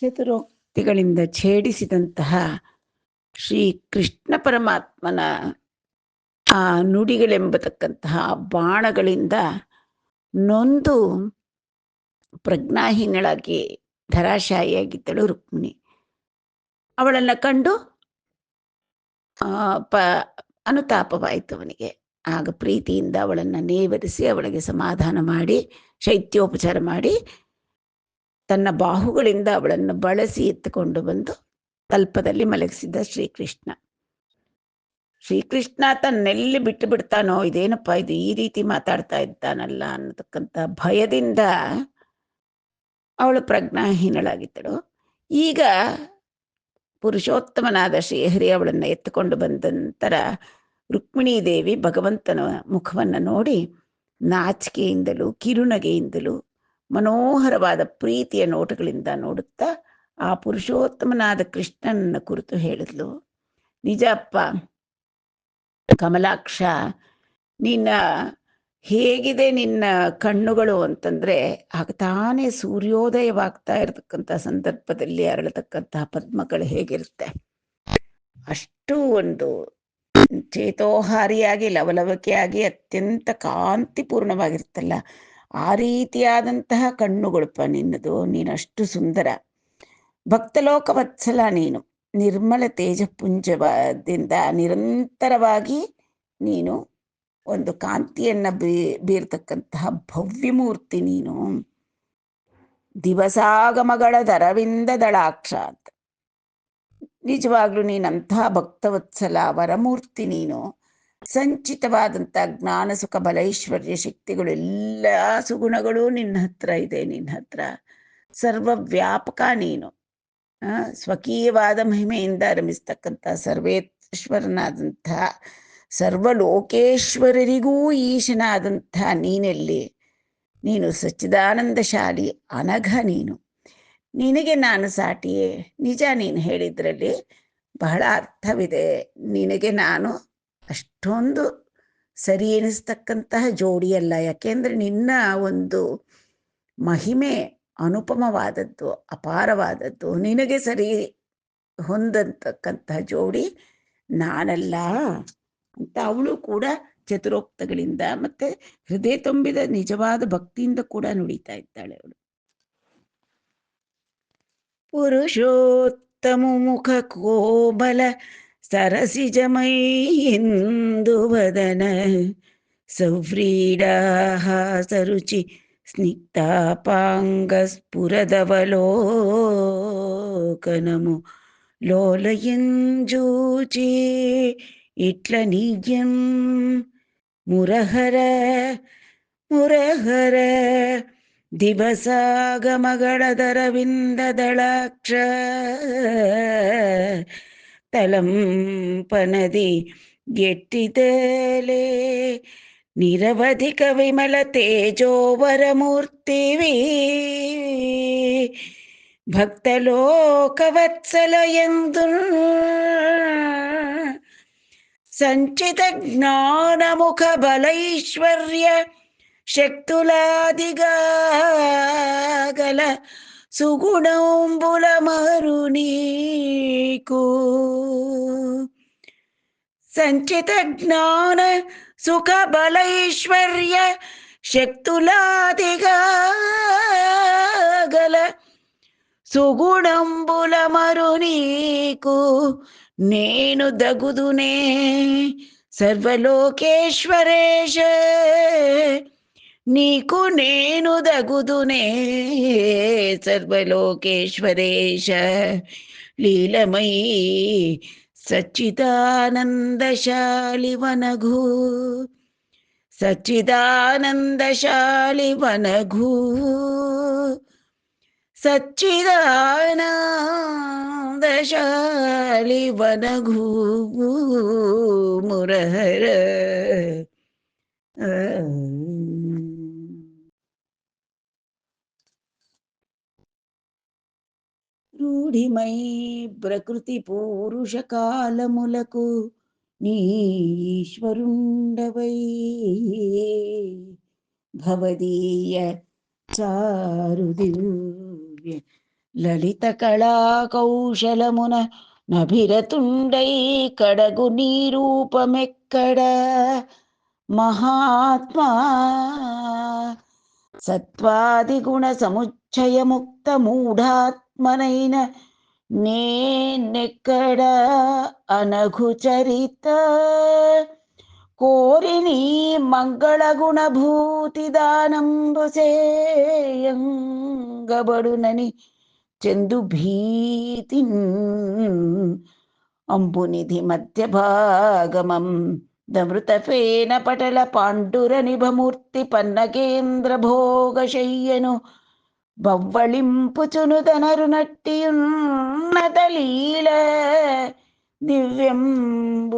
ಚತುರೋಕ್ತಿಗಳಿಂದ ಛೇಡಿಸಿದಂತಹ ಶ್ರೀ ಕೃಷ್ಣ ಪರಮಾತ್ಮನ ಆ ನುಡಿಗಳೆಂಬತಕ್ಕಂತಹ ಬಾಣಗಳಿಂದ ನೊಂದು ಪ್ರಜ್ಞಾಹೀನಳಾಗಿ ಧರಾಶಾಯಿಯಾಗಿದ್ದಳು ರುಕ್ಮಿಣಿ. ಅವಳನ್ನು ಕಂಡು ಪ ಅನುತಾಪವಾಯಿತು ಅವನಿಗೆ. ಆಗ ಪ್ರೀತಿಯಿಂದ ಅವಳನ್ನು ನೇವರಿಸಿ ಅವಳಿಗೆ ಸಮಾಧಾನ ಮಾಡಿ ಶೈತ್ಯೋಪಚಾರ ಮಾಡಿ ತನ್ನ ಬಾಹುಗಳಿಂದ ಅವಳನ್ನು ಬಳಸಿ ಎತ್ತುಕೊಂಡು ಬಂದು ತಲ್ಪದಲ್ಲಿ ಮಲಗಿಸಿದ್ದ ಶ್ರೀಕೃಷ್ಣ. ಶ್ರೀಕೃಷ್ಣ ತನ್ನೆಲ್ಲಿ ಬಿಟ್ಟು ಬಿಡ್ತಾನೋ, ಇದೇನಪ್ಪ ಇದು ಈ ರೀತಿ ಮಾತಾಡ್ತಾ ಇದ್ದಾನಲ್ಲ ಅನ್ನತಕ್ಕಂಥ ಭಯದಿಂದ ಅವಳು ಪ್ರಜ್ಞಾಹೀನಳಾಗಿದ್ದಳು. ಈಗ ಪುರುಷೋತ್ತಮನಾದ ಶ್ರೀಹರಿ ಅವಳನ್ನು ಎತ್ತುಕೊಂಡು ಬಂದ ನಂತರ ರುಕ್ಮಿಣೀ ದೇವಿ ಭಗವಂತನ ಮುಖವನ್ನು ನೋಡಿ ನಾಚಿಕೆಯಿಂದಲೂ ಕಿರುನಗೆಯಿಂದಲೂ ಮನೋಹರವಾದ ಪ್ರೀತಿಯ ನೋಟಗಳಿಂದ ನೋಡುತ್ತಾ ಆ ಪುರುಷೋತ್ತಮನಾದ ಕೃಷ್ಣನ ಕುರಿತು ಹೇಳಿದ್ಲು, ನಿಜ ಅಪ್ಪ ಕಮಲಾಕ್ಷ, ನಿನ್ನ ಹೇಗಿದೆ ನಿನ್ನ ಕಣ್ಣುಗಳು ಅಂತಂದರೆ ಆಗ ತಾನೇ ಸೂರ್ಯೋದಯವಾಗ್ತಾ ಇರತಕ್ಕಂಥ ಸಂದರ್ಭದಲ್ಲಿ ಅರಳತಕ್ಕಂತಹ ಪದ್ಮಗಳು ಹೇಗಿರುತ್ತೆ, ಅಷ್ಟು ಒಂದು ಚೇತೋಹಾರಿಯಾಗಿ ಲವಲವಿಕೆಯಾಗಿ ಅತ್ಯಂತ ಕಾಂತಿಪೂರ್ಣವಾಗಿರ್ತಲ್ಲ, ಆ ರೀತಿಯಾದಂತಹ ಕಣ್ಣುಗಳಪ್ಪ ನಿನ್ನದು. ನೀನಷ್ಟು ಸುಂದರ, ಭಕ್ತಲೋಕವತ್ಸಲ ನೀನು, ನಿರ್ಮಲ ತೇಜಪುಂಜದಿಂದ ನಿರಂತರವಾಗಿ ನೀನು ಒಂದು ಕಾಂತಿಯನ್ನು ಬೀರ್ತಕ್ಕಂತಹ ಭವ್ಯಮೂರ್ತಿ ನೀನು. ದಿವಸಾಗಮಗಳ ದರವಿಂದ ದಳಾಕ್ಷ ಅಂತ, ನಿಜವಾಗ್ಲೂ ನೀನಂತಹ ಭಕ್ತವತ್ಸಲ ವರಮೂರ್ತಿ ನೀನು. ಸಂಚಿತವಾದಂಥ ಜ್ಞಾನ ಸುಖ ಬಲೈಶ್ವರ್ಯ ಶಕ್ತಿಗಳು ಎಲ್ಲ ಸುಗುಣಗಳು ನಿನ್ನ ಹತ್ರ ಇದೆ. ನಿನ್ನ ಹತ್ರ ಸರ್ವವ್ಯಾಪಕ ನೀನು, ಸ್ವಕೀಯವಾದ ಮಹಿಮೆಯಿಂದ ರಮಿಸ್ತಕ್ಕಂಥ ಸರ್ವೇಶ್ವರನಾದಂಥ ಸರ್ವಲೋಕೇಶ್ವರರಿಗೂ ಈಶನಾದಂಥ ನೀನೆಲ್ಲಿ, ನೀನು ಸಚ್ಚಿದಾನಂದಶಾಲಿ ಅನಘ ನೀನು. ನಿನಗೆ ನಾನು ಸಾಟಿಯೇ. ನಿಜ, ನೀನು ಹೇಳಿದ್ರಲ್ಲಿ ಬಹಳ ಅರ್ಥವಿದೆ. ನಿನಗೆ ನಾನು ಅಷ್ಟೊಂದು ಸರಿ ಎನಿಸ್ತಕ್ಕಂತಹ ಜೋಡಿಯಲ್ಲ. ಯಾಕೆಂದರೆ ನಿನ್ನ ಒಂದು ಮಹಿಮೆ ಅನುಪಮವಾದದ್ದು, ಅಪಾರವಾದದ್ದು. ನಿನಗೆ ಸರಿ ಹೊಂದತಕ್ಕಂತಹ ಜೋಡಿ ನಾನಲ್ಲ ಅಂತ ಅವಳು ಕೂಡ ಚತುರೋಕ್ತಗಳಿಂದ ಮತ್ತೆ ಹೃದಯ ತುಂಬಿದ ನಿಜವಾದ ಭಕ್ತಿಯಿಂದ ಕೂಡ ನುಡಿತಾ ಇದ್ದಾಳೆ ಅವಳು. ಪುರುಷೋತ್ತಮ ಮುಖ ಕೋಬಲ ಸರಸಿಜಮೈ ಎಂದು ವದನ ಸೌವ್ರೀಡಾಹಾಸರುಚಿ ಸ್ನಿಗ್ಧಾಪಾಂಗ ಸ್ಫುರದವಲೋಕನಮು ಲೋಲಯಂಜೂಚಿ ಇಟ್ಲ ನೀಗ್ಯಂ ಮುರಹರ ಮುರಹರ ದಿವಸಾಗಮಗಳ ದರವಿಂದದಳಾಕ್ಷ ತಲಂಪನದಿ ಎಟ್ಟಿದಲೇ ನಿರವಧಿಕ ವಿಮಲ ತೇಜೋವರಮೂರ್ತಿವಿ ಭಕ್ತಲೋಕವತ್ಸಲ ಎಂದು ಸಂಚಿತ ಜ್ಞಾನಮುಖ ಬಲೈಶ್ವರ್ಯ ಶಕ್ತುಲಾದಿಗಾಗಲ ಸುಗುಣಂಬುಲ ಮರುನೀಕು ಸಂಚಿತ ಜ್ಞಾನ ಸುಖ ಬಲೈಶ್ವರ್ಯ ಶಕ್ತುಲಾದಿಗಾಗಲ ಸುಗುಣಂಬುಲ ಮರುನೀಕು ನೇನು ದಗುದುನೇ ಸರ್ವಲೋಕೇಶ್ವರೇಶ నీకు నేను దగుదునే సర్వలోకేశ్వరేశ లీలమయీ సచ్చిదానందశాలి వనఘు సచ్చిదానందశాలి వనఘు సచ్చిదానందశాలి వనఘు మురహర రూఢిమై ప్రకృతి పూరుష కాలములకు నీశ్వరుండవై భవదీయ చారు దివ్య లలిత కళా కౌశలమున నభిరతుండై కడగు నీరూపమెక్కడ మహాత్మా సత్వాదిగుణ సముచ్చయముక్త మూఢాత్మనైన నేనెక్కడ అనఘు చరిత కోరిని మంగళ గుణభూతి దానంబు చేయంగబడునని చందు భీతి అంబునిధి మధ్య భాగమం దమృతఫేన పటల పాండుర నిభమూర్తి పన్నగేంద్ర భోగశయ్యను బవ్వళింపుచును తనరు నట్టియున్నతలీల దివ్యంబుదలంప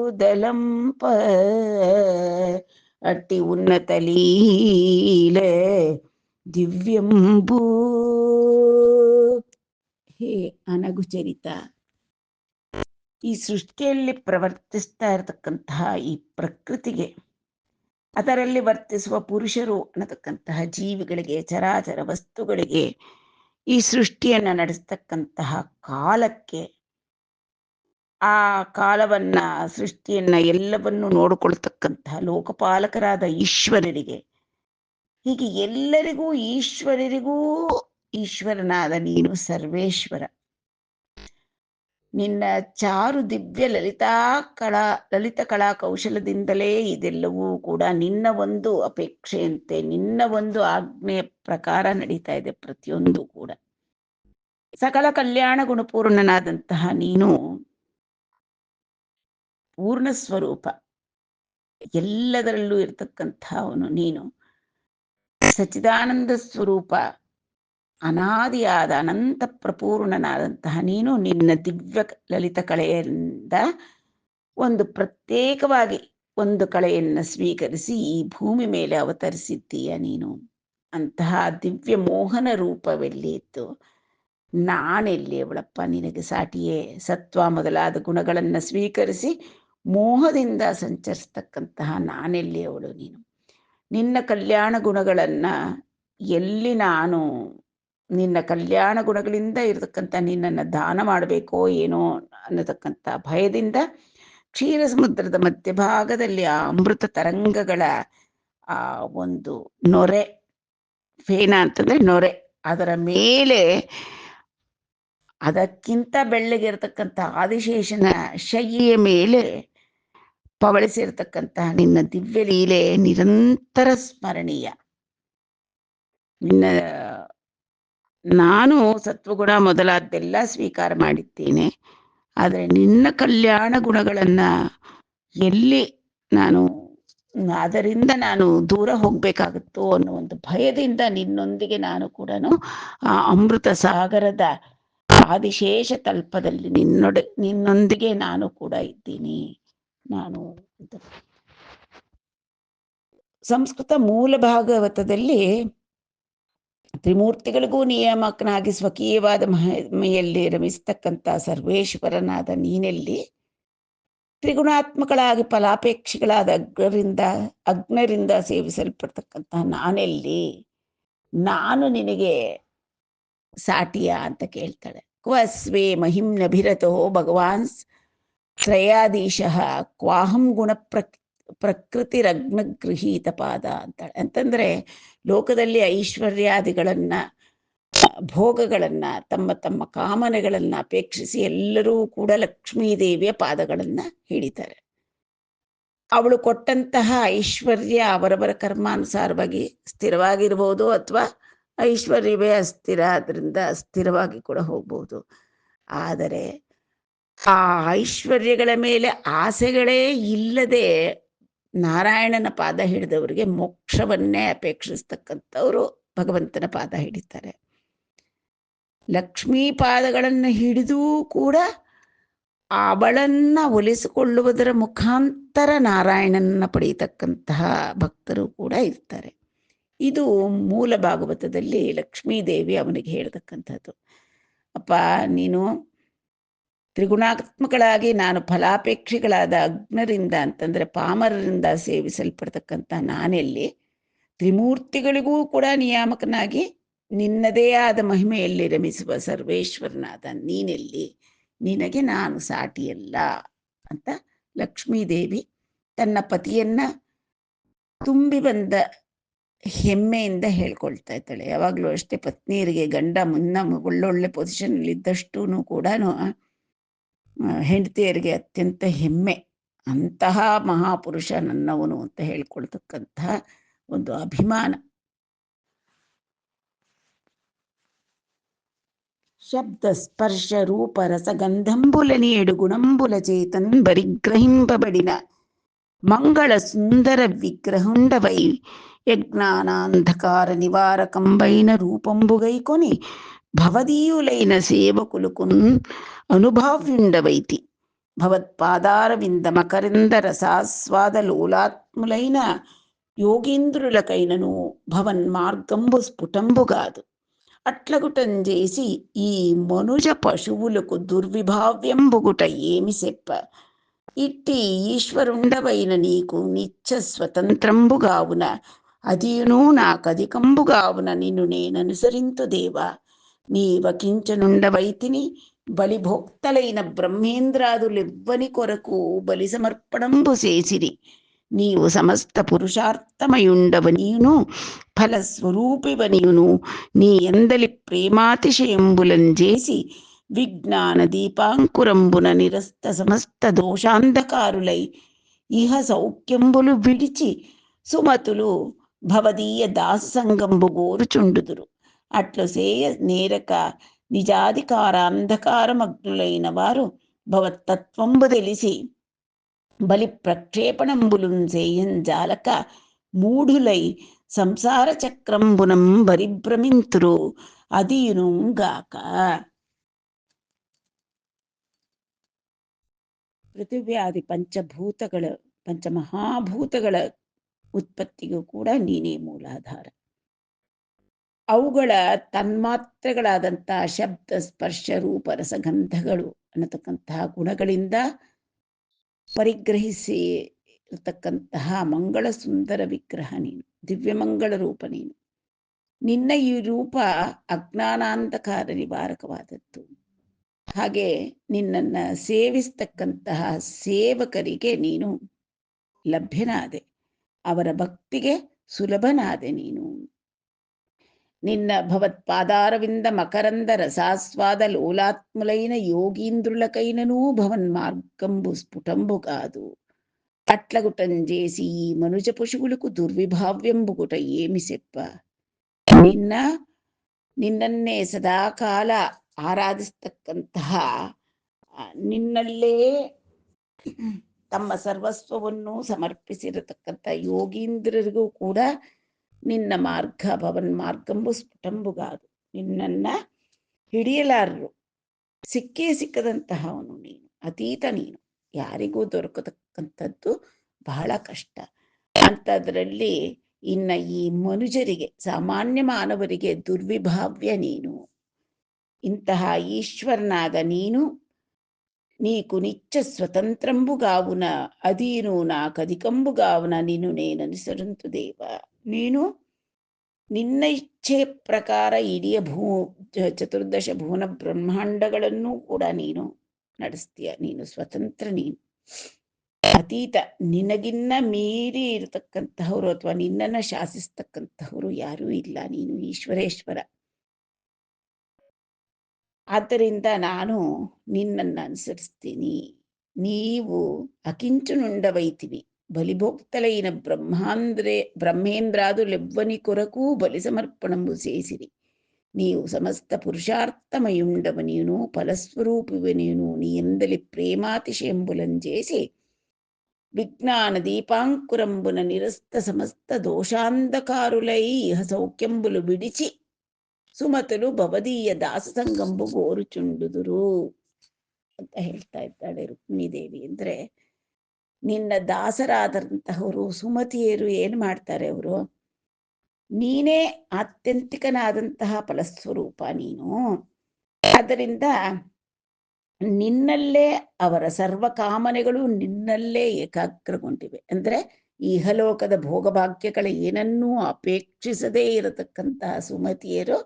అట్టి ఉన్నతలీల దివ్యంబు. ಹೇ ಅನಗು ಚರಿತ, ಈ ಸೃಷ್ಟಿಯಲ್ಲಿ ಪ್ರವರ್ತಿಸ್ತಾ ಇರತಕ್ಕಂತಹ ಈ ಪ್ರಕೃತಿಗೆ, ಅದರಲ್ಲಿ ವರ್ತಿಸುವ ಪುರುಷರು ಅನ್ನತಕ್ಕಂತಹ ಜೀವಿಗಳಿಗೆ, ಚರಾಚರ ವಸ್ತುಗಳಿಗೆ, ಈ ಸೃಷ್ಟಿಯನ್ನ ನಡೆಸ್ತಕ್ಕಂತಹ ಕಾಲಕ್ಕೆ, ಆ ಕಾಲವನ್ನ, ಸೃಷ್ಟಿಯನ್ನ ಎಲ್ಲವನ್ನು ನೋಡಿಕೊಳ್ತಕ್ಕಂತಹ ಲೋಕಪಾಲಕರಾದ ಈಶ್ವರರಿಗೆ, ಹೀಗೆ ಎಲ್ಲರಿಗೂ ಈಶ್ವರನಾದ ನೀನು ಸರ್ವೇಶ್ವರ. ನಿನ್ನ ಚಾರು ದಿವ್ಯ ಲಲಿತ ಕಲಾ ಕೌಶಲದಿಂದಲೇ ಇದೆಲ್ಲವೂ ಕೂಡ ನಿನ್ನ ಒಂದು ಅಪೇಕ್ಷೆಯಂತೆ, ನಿನ್ನ ಒಂದು ಆಜ್ಞೆಯ ಪ್ರಕಾರ ನಡೀತಾ ಇದೆ ಪ್ರತಿಯೊಂದು ಕೂಡ. ಸಕಲ ಕಲ್ಯಾಣ ಗುಣಪೂರ್ಣನಾದಂತಹ ನೀನು ಪೂರ್ಣ ಸ್ವರೂಪ, ಎಲ್ಲದರಲ್ಲೂ ಇರತಕ್ಕಂಥವನು ನೀನು. ಸಚ್ಚಿದಾನಂದ ಸ್ವರೂಪ, ಅನಾದಿಯಾದ ಅನಂತ ಪ್ರಪೂರ್ಣನಾದಂತಹ ನೀನು ನಿನ್ನ ದಿವ್ಯ ಲಲಿತ ಕಳೆಯಿಂದ ಒಂದು ಪ್ರತ್ಯೇಕವಾಗಿ ಒಂದು ಕಳೆಯನ್ನು ಸ್ವೀಕರಿಸಿ ಈ ಭೂಮಿ ಮೇಲೆ ಅವತರಿಸಿದ್ದೀಯ ನೀನು. ಅಂತಹ ದಿವ್ಯ ಮೋಹನ ರೂಪವೆಲ್ಲಿ ಇತ್ತು? ನಾನೆಲ್ಲಿ ಅವಳಪ್ಪ ನಿನಗೆ ಸಾಟಿಯೇ? ಸತ್ವ ಮೊದಲಾದ ಗುಣಗಳನ್ನು ಸ್ವೀಕರಿಸಿ ಮೋಹದಿಂದ ಸಂಚರಿಸ್ತಕ್ಕಂತಹ ನಾನೆಲ್ಲಿ ಅವಳು ನೀನು? ನಿನ್ನ ಕಲ್ಯಾಣ ಗುಣಗಳನ್ನ ಎಲ್ಲಿ ನಾನು, ನಿನ್ನ ಕಲ್ಯಾಣ ಗುಣಗಳಿಂದ ಇರತಕ್ಕಂಥ ನಿನ್ನನ್ನು ದಾನ ಮಾಡಬೇಕೋ ಏನೋ ಅನ್ನತಕ್ಕಂಥ ಭಯದಿಂದ ಕ್ಷೀರ ಸಮುದ್ರದ ಮಧ್ಯಭಾಗದಲ್ಲಿ ಆ ಅಮೃತ ತರಂಗಗಳ ಆ ಒಂದು ನೊರೆ, ಫೇನ ಅಂತಂದ್ರೆ ನೊರೆ, ಅದರ ಮೇಲೆ ಅದಕ್ಕಿಂತ ಬೆಳ್ಳಗಿರತಕ್ಕಂಥ ಆದಿಶೇಷನ ಶಯ್ಯೆಯ ಮೇಲೆ ಪವಳಿಸಿರ್ತಕ್ಕಂತಹ ನಿನ್ನ ದಿವ್ಯ ಲೀಲೆ ನಿರಂತರ ಸ್ಮರಣೀಯ. ನಿನ್ನ ನಾನು ಸತ್ವಗುಣ ಮೊದಲಾದ್ದೆಲ್ಲ ಸ್ವೀಕಾರ ಮಾಡಿದ್ದೇನೆ, ಆದರೆ ನಿನ್ನ ಕಲ್ಯಾಣ ಗುಣಗಳನ್ನ ಎಲ್ಲಿ ನಾನು ಅದರಿಂದ ನಾನು ದೂರ ಹೋಗ್ಬೇಕಾಗುತ್ತೋ ಅನ್ನೋ ಒಂದು ಭಯದಿಂದ ನಿನ್ನೊಂದಿಗೆ ನಾನು ಕೂಡ ಆ ಅಮೃತ ಸಾಗರದ ಆದಿಶೇಷ ತಲ್ಪದಲ್ಲಿ ನಿನ್ನೊಂದಿಗೆ ನಾನು ಕೂಡ ಇದ್ದೀನಿ. ನಾನು ಸಂಸ್ಕೃತ ಮೂಲ ಭಾಗವತದಲ್ಲಿ ತ್ರಿಮೂರ್ತಿಗಳಿಗೂ ನಿಯಾಮಕನಾಗಿ ಸ್ವಕೀಯವಾದ ಮಹಿಮೆಯಲ್ಲಿ ರಮಿಸ್ತಕ್ಕಂಥ ಸರ್ವೇಶ್ವರನಾದ ನೀನೆಲ್ಲಿ, ತ್ರಿಗುಣಾತ್ಮಕಳಾಗಿ ಫಲಾಪೇಕ್ಷಿಗಳಾದ ಅಗ್ನರಿಂದ ಸೇವಿಸಲ್ಪಡ್ತಕ್ಕಂತಹ ನಾನೆಲ್ಲಿ, ನಾನು ನಿನಗೆ ಸಾಟಿಯ ಅಂತ ಕೇಳ್ತಾಳೆ. ಕ್ವಸ್ವೇ ಮಹಿಮ್ನಭಿರತೋ ಭಗವಾನ್ ತ್ರಯಾಧೀಶಃ ಕ್ವಾಹಂ ಗುಣ ಪ್ರಕೃತಿರಗ್ನ ಗೃಹೀತ ಪಾದ ಅಂತಾಳೆ. ಅಂತಂದ್ರೆ ಲೋಕದಲ್ಲಿ ಐಶ್ವರ್ಯಾದಿಗಳನ್ನ, ಭೋಗಗಳನ್ನ, ತಮ್ಮ ತಮ್ಮ ಕಾಮನೆಗಳನ್ನ ಅಪೇಕ್ಷಿಸಿ ಎಲ್ಲರೂ ಕೂಡ ಲಕ್ಷ್ಮೀದೇವಿಯ ಪಾದಗಳನ್ನ ಹಿಡಿತಾರೆ. ಅವಳು ಕೊಟ್ಟಂತಹ ಐಶ್ವರ್ಯ ಅವರವರ ಕರ್ಮಾನುಸಾರವಾಗಿ ಸ್ಥಿರವಾಗಿರ್ಬೋದು, ಅಥವಾ ಐಶ್ವರ್ಯವೇ ಅಸ್ಥಿರ, ಅದರಿಂದ ಸ್ಥಿರವಾಗಿ ಕೂಡ ಹೋಗ್ಬೋದು. ಆದರೆ ಆ ಐಶ್ವರ್ಯಗಳ ಮೇಲೆ ಆಸೆಗಳೇ ಇಲ್ಲದೆ ನಾರಾಯಣನ ಪಾದ ಹಿಡಿದವರಿಗೆ ಮೋಕ್ಷವನ್ನೇ ಅಪೇಕ್ಷಿಸ್ತಕ್ಕಂಥವ್ರು ಭಗವಂತನ ಪಾದ ಹಿಡಿತಾರೆ. ಲಕ್ಷ್ಮೀ ಪಾದಗಳನ್ನು ಹಿಡಿದೂ ಕೂಡ ಅವಳನ್ನ ಒಲಿಸಿಕೊಳ್ಳುವುದರ ಮುಖಾಂತರ ನಾರಾಯಣನ ಪಡೆಯತಕ್ಕಂತಹ ಭಕ್ತರು ಕೂಡ ಇರ್ತಾರೆ. ಇದು ಮೂಲ ಭಾಗವತದಲ್ಲಿ ಲಕ್ಷ್ಮೀದೇವಿ ಅವನಿಗೆ ಹೇಳ್ತಕ್ಕಂಥದ್ದು. ಅಪ್ಪ, ನೀನು ತ್ರಿಗುಣಾತ್ಮಕಳಾಗಿ ನಾನು ಫಲಾಪೇಕ್ಷಿಗಳಾದ ಅಗ್ನರಿಂದ ಅಂತಂದ್ರೆ ಪಾಮರರಿಂದ ಸೇವಿಸಲ್ಪಡ್ತಕ್ಕಂಥ ನಾನೆಲ್ಲಿ, ತ್ರಿಮೂರ್ತಿಗಳಿಗೂ ಕೂಡ ನಿಯಾಮಕನಾಗಿ ನಿನ್ನದೇ ಆದ ಮಹಿಮೆಯಲ್ಲಿ ರಮಿಸುವ ಸರ್ವೇಶ್ವರನಾದ ನೀನೆಲ್ಲಿ, ನಿನಗೆ ನಾನು ಸಾಟಿಯಲ್ಲ ಅಂತ ಲಕ್ಷ್ಮೀದೇವಿ ತನ್ನ ಪತಿಯನ್ನ ತುಂಬಿ ಬಂದ ಹೆಮ್ಮೆಯಿಂದ ಹೇಳ್ಕೊಳ್ತಾ ಇದ್ದಾಳೆ. ಯಾವಾಗಲೂ ಅಷ್ಟೇ ಪತ್ನಿಯರಿಗೆ ಗಂಡ ಒಳ್ಳೊಳ್ಳೆ ಪೊಸಿಷನಲ್ಲಿ ಇದ್ದಷ್ಟೂ ಕೂಡ ಹೆಂಡತಿಯರಿಗೆ ಅತ್ಯಂತ ಹೆಮ್ಮೆ. ಅಂತಹ ಮಹಾಪುರುಷ ನನ್ನವನು ಅಂತ ಹೇಳ್ಕೊಳ್ತಕ್ಕಂತಹ ಒಂದು ಅಭಿಮಾನ. ಶಬ್ದ ಸ್ಪರ್ಶ ರೂಪ ರಸಗಂಧಂಬುಲನಿಯೆಡು ಗುಣಂಬುಲ ಚೇತನ್ ಬರಿಗ್ರಹಿಂಪಬಡಿನ ಮಂಗಳ ಸುಂದರ విగ్రహుండవై యజ్ఞానాంధకార నివారకంబైన రూపంబుగైకొని భవదీయులైన సేవకులుకున్ అనుభావ్యుండవైతి భవత్పాదారవింద మకరంద రసాస్వాద లోలాత్ములైన యోగీంద్రులకైనను భవన్ మార్గంబు స్ఫుటంబుగాదు. అట్లగుటంజేసి ఈ మనుజ పశువులకు దుర్విభావ్యంబుగుట ఏమి చెప్ప. ఇట్టి ఈశ్వరుండవైన నీకు నిత్య స్వతంత్రంబుగావున అదియును నాకధికంబుగావున నిన్ను నేననుసరింతు దేవా. నీవకించనుండవైతిని బలిభోక్తలైన బ్రహ్మేంద్రాదులెవ్వని కొరకు బలి సమర్పణంబు చేసిరి. నీవు సమస్త పురుషార్థమయుండవనియును ఫలస్వరూపివనియును నీ ఎందలి ప్రేమాతిశయంబులంజేసి విజ్ఞాన దీపాంకురంబున నిరస్త సమస్త దోషాంధకారులై ఇహ సౌఖ్యంబులు విడిచి సుమతులు భవదీయ దాసంగంబు గోరుచుండుదురు. అట్లు సేయ నేరక నిజాధికారాంధకారమగ్నులైన వారు భవతత్వంబు తెలిసి బలి ప్రక్షేపణంబులుం చేయంజాలక మూఢులై సంసార చక్రంబునం బరిభ్రమింతురు అదియునుగాక. ಪೃಥಿವ್ಯಾದಿ ಪಂಚಮಹಾಭೂತಗಳ ಉತ್ಪತ್ತಿಗೂ ಕೂಡ ನೀನೇ ಮೂಲಾಧಾರ. ಅವುಗಳ ತನ್ಮಾತ್ರೆಗಳಾದಂತಹ ಶಬ್ದ ಸ್ಪರ್ಶ ರೂಪ ರಸಗಂಧಗಳು ಅನ್ನತಕ್ಕಂತಹ ಗುಣಗಳಿಂದ ಪರಿಗ್ರಹಿಸಿ ಇರತಕ್ಕಂತಹ ಮಂಗಳ ಸುಂದರ ವಿಗ್ರಹ ನೀನು, ದಿವ್ಯಮಂಗಳ ರೂಪ ನೀನು. ನಿನ್ನ ಈ ರೂಪ ಅಜ್ಞಾನಾಂಧಕಾರ ನಿವಾರಕವಾದದ್ದು. ಹಾಗೆ ನಿನ್ನನ್ನ ಸೇವಿಸ್ತಕ್ಕಂತಹ ಸೇವಕರಿಗೆ ನೀನು ಲಭ್ಯನಾದೆ, ಅವರ ಭಕ್ತಿಗೆ ಸುಲಭನಾದೆ ನೀನು. ನಿನ್ನ భవత్పాదారవింద మకరంద రసాస్వాద లోలాత్ములైన యోగీంద్రులకైననూ భవన్ మార్గంబు స్ఫుటంబు కాదు. అట్లగుటంజేసి ఈ మనుజ పశువులకు దుర్విభావ్యంబుగుట ఏమి చెప్ప. ನಿನ್ನನ್ನೇ ಸದಾಕಾಲ ಆರಾಧಿಸ್ತಕ್ಕಂತಹ, ನಿನ್ನಲ್ಲೇ ತಮ್ಮ ಸರ್ವಸ್ವವನ್ನು ಸಮರ್ಪಿಸಿರತಕ್ಕಂಥ ಯೋಗೀಂದ್ರರಿಗೂ ಕೂಡ ನಿನ್ನ ಮಾರ್ಗ ಭವನ್ ಮಾರ್ಗಂಬು ಸ್ಫುಟಂಬುಗಾದು. ನಿನ್ನನ್ನ ಹಿಡಿಯಲಾರರು. ಸಿಕ್ಕೇ ಸಿಕ್ಕದಂತಹವನು ನೀನು, ಅತೀತ ನೀನು, ಯಾರಿಗೂ ದೊರಕತಕ್ಕಂಥದ್ದು ಬಹಳ ಕಷ್ಟ. ಅಂಥದ್ರಲ್ಲಿ ಇನ್ನ ಈ ಮನುಜರಿಗೆ, ಸಾಮಾನ್ಯ ಮಾನವರಿಗೆ ದುರ್ವಿಭಾವ್ಯ ನೀನು. ಇಂತಹ ಈಶ್ವರನಾದ నీకు నిత్య స్వతంత్రంబుగావున అదీను నాకధికంబుగావున నిన్ను నేననుసరింతు దేవా. ನೀನು ನಿನ್ನ ಇಚ್ಛೆ ಪ್ರಕಾರ ಇಡೀ ಚತುರ್ದಶ ಭುವನ ಬ್ರಹ್ಮಾಂಡಗಳನ್ನು ಕೂಡ ನೀನು ನಡೆಸ್ತೀಯ. ನೀನು ಸ್ವತಂತ್ರ, ನೀನು ಅತೀತ. ನಿನಗಿನ್ನ ಮೀರಿ ಇರತಕ್ಕಂತಹವರು ಅಥವಾ ನಿನ್ನನ್ನ ಶಾಸಿಸ್ತಕ್ಕಂತಹವರು ಯಾರೂ ಇಲ್ಲ. ನೀನು ಈಶ್ವರೇಶ್ವರ. ಆದ್ದರಿಂದ ನಾನು ನಿನ್ನನ್ನು ಅನುಸರಿಸ್ತೀನಿ. నీవు అకించునుండవైతివి బలిభోక్తలైన బ్రహ్మేంద్రాదులెవ్వని కొరకు బలి సమర్పణము చేసిరి. నీవు సమస్త పురుషార్థమయుండవనియును ఫలస్వరూపివనియును నీ ఎందలి ప్రేమాతిశయంబులం చేసి విజ్ఞాన దీపాంకురంబున నిరస్త సమస్త దోషాంధకారులై ఇహ సౌఖ్యంబులు విడిచి ಸುಮತಲು ಭವದೀಯ ದಾಸಸಂಗಂಬು ಗೋರುಚುಂಡುದುರು ಅಂತ ಹೇಳ್ತಾ ಇದ್ದಾಳೆ ರುಕ್ಮಿಣೀದೇವಿ. ಅಂದ್ರೆ ನಿನ್ನ ದಾಸರಾದಂತಹವರು ಸುಮತಿಯರು ಏನ್ ಮಾಡ್ತಾರೆ? ಅವರು ನೀನೇ ಆತ್ಯಂತಿಕನಾದಂತಹ ಫಲಸ್ವರೂಪ ನೀನು. ಆದ್ದರಿಂದ ನಿನ್ನಲ್ಲೇ ಅವರ ಸರ್ವ ಕಾಮನೆಗಳು ನಿನ್ನಲ್ಲೇ ಏಕಾಗ್ರಗೊಂಡಿವೆ. ಅಂದ್ರೆ ಇಹಲೋಕದ ಭೋಗಭಾಗ್ಯಗಳ ಏನನ್ನೂ ಅಪೇಕ್ಷಿಸದೇ ಇರತಕ್ಕಂತಹ ಸುಮತಿಯರು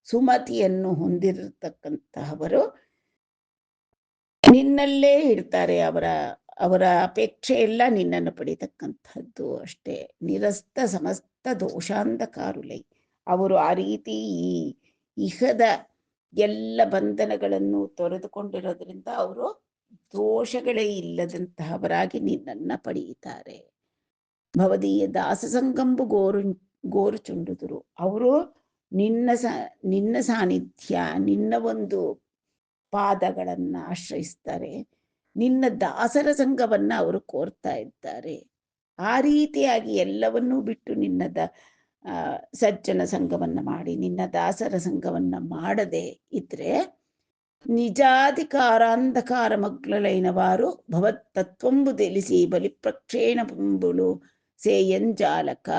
ಸುಮತಿಯನ್ನು ಹೊಂದಿರತಕ್ಕಂತಹವರು ನಿನ್ನಲ್ಲೇ ಇರ್ತಾರೆ. ಅವರ ಅವರ ಅಪೇಕ್ಷೆ ಎಲ್ಲ ನಿನ್ನನ್ನು ಪಡಿತಕ್ಕಂಥದ್ದು ಅಷ್ಟೇ. ನಿರಸ್ತ ಸಮಸ್ತ ದೋಷಾಂಧಕಾರುಲೈ. ಅವರು ಆ ರೀತಿ ಈ ಇಹದ ಎಲ್ಲ ಬಂಧನಗಳನ್ನು ತೊರೆದುಕೊಂಡಿರೋದ್ರಿಂದ ಅವರು ದೋಷಗಳೇ ಇಲ್ಲದಂತಹವರಾಗಿ ನಿನ್ನನ್ನ ಪಡೆಯುತ್ತಾರೆ. ಭವದೀಯ ದಾಸಸಂಗಂಬು ಗೋರು ಚುಂಡುದರು. ಅವರು ನಿನ್ನ ಸಾನ್ನಿಧ್ಯ, ನಿನ್ನ ಒಂದು ಪಾದಗಳನ್ನ ಆಶ್ರಯಿಸ್ತಾರೆ. ನಿನ್ನ ದಾಸರ ಸಂಘವನ್ನ ಅವರು ಕೋರ್ತಾ ಇದ್ದಾರೆ. ಆ ರೀತಿಯಾಗಿ ಎಲ್ಲವನ್ನೂ ಬಿಟ್ಟು ಸಜ್ಜನ ಸಂಘವನ್ನ ಮಾಡಿ ನಿನ್ನ ದಾಸರ ಸಂಘವನ್ನ ಮಾಡದೆ ಇದ್ರೆ నిజాధికారాంధకార మగ్నులైన వారు భవత్తత్వంబు తెలిసి బలిప్రక్షేణ పుంబులు సేయంజాలక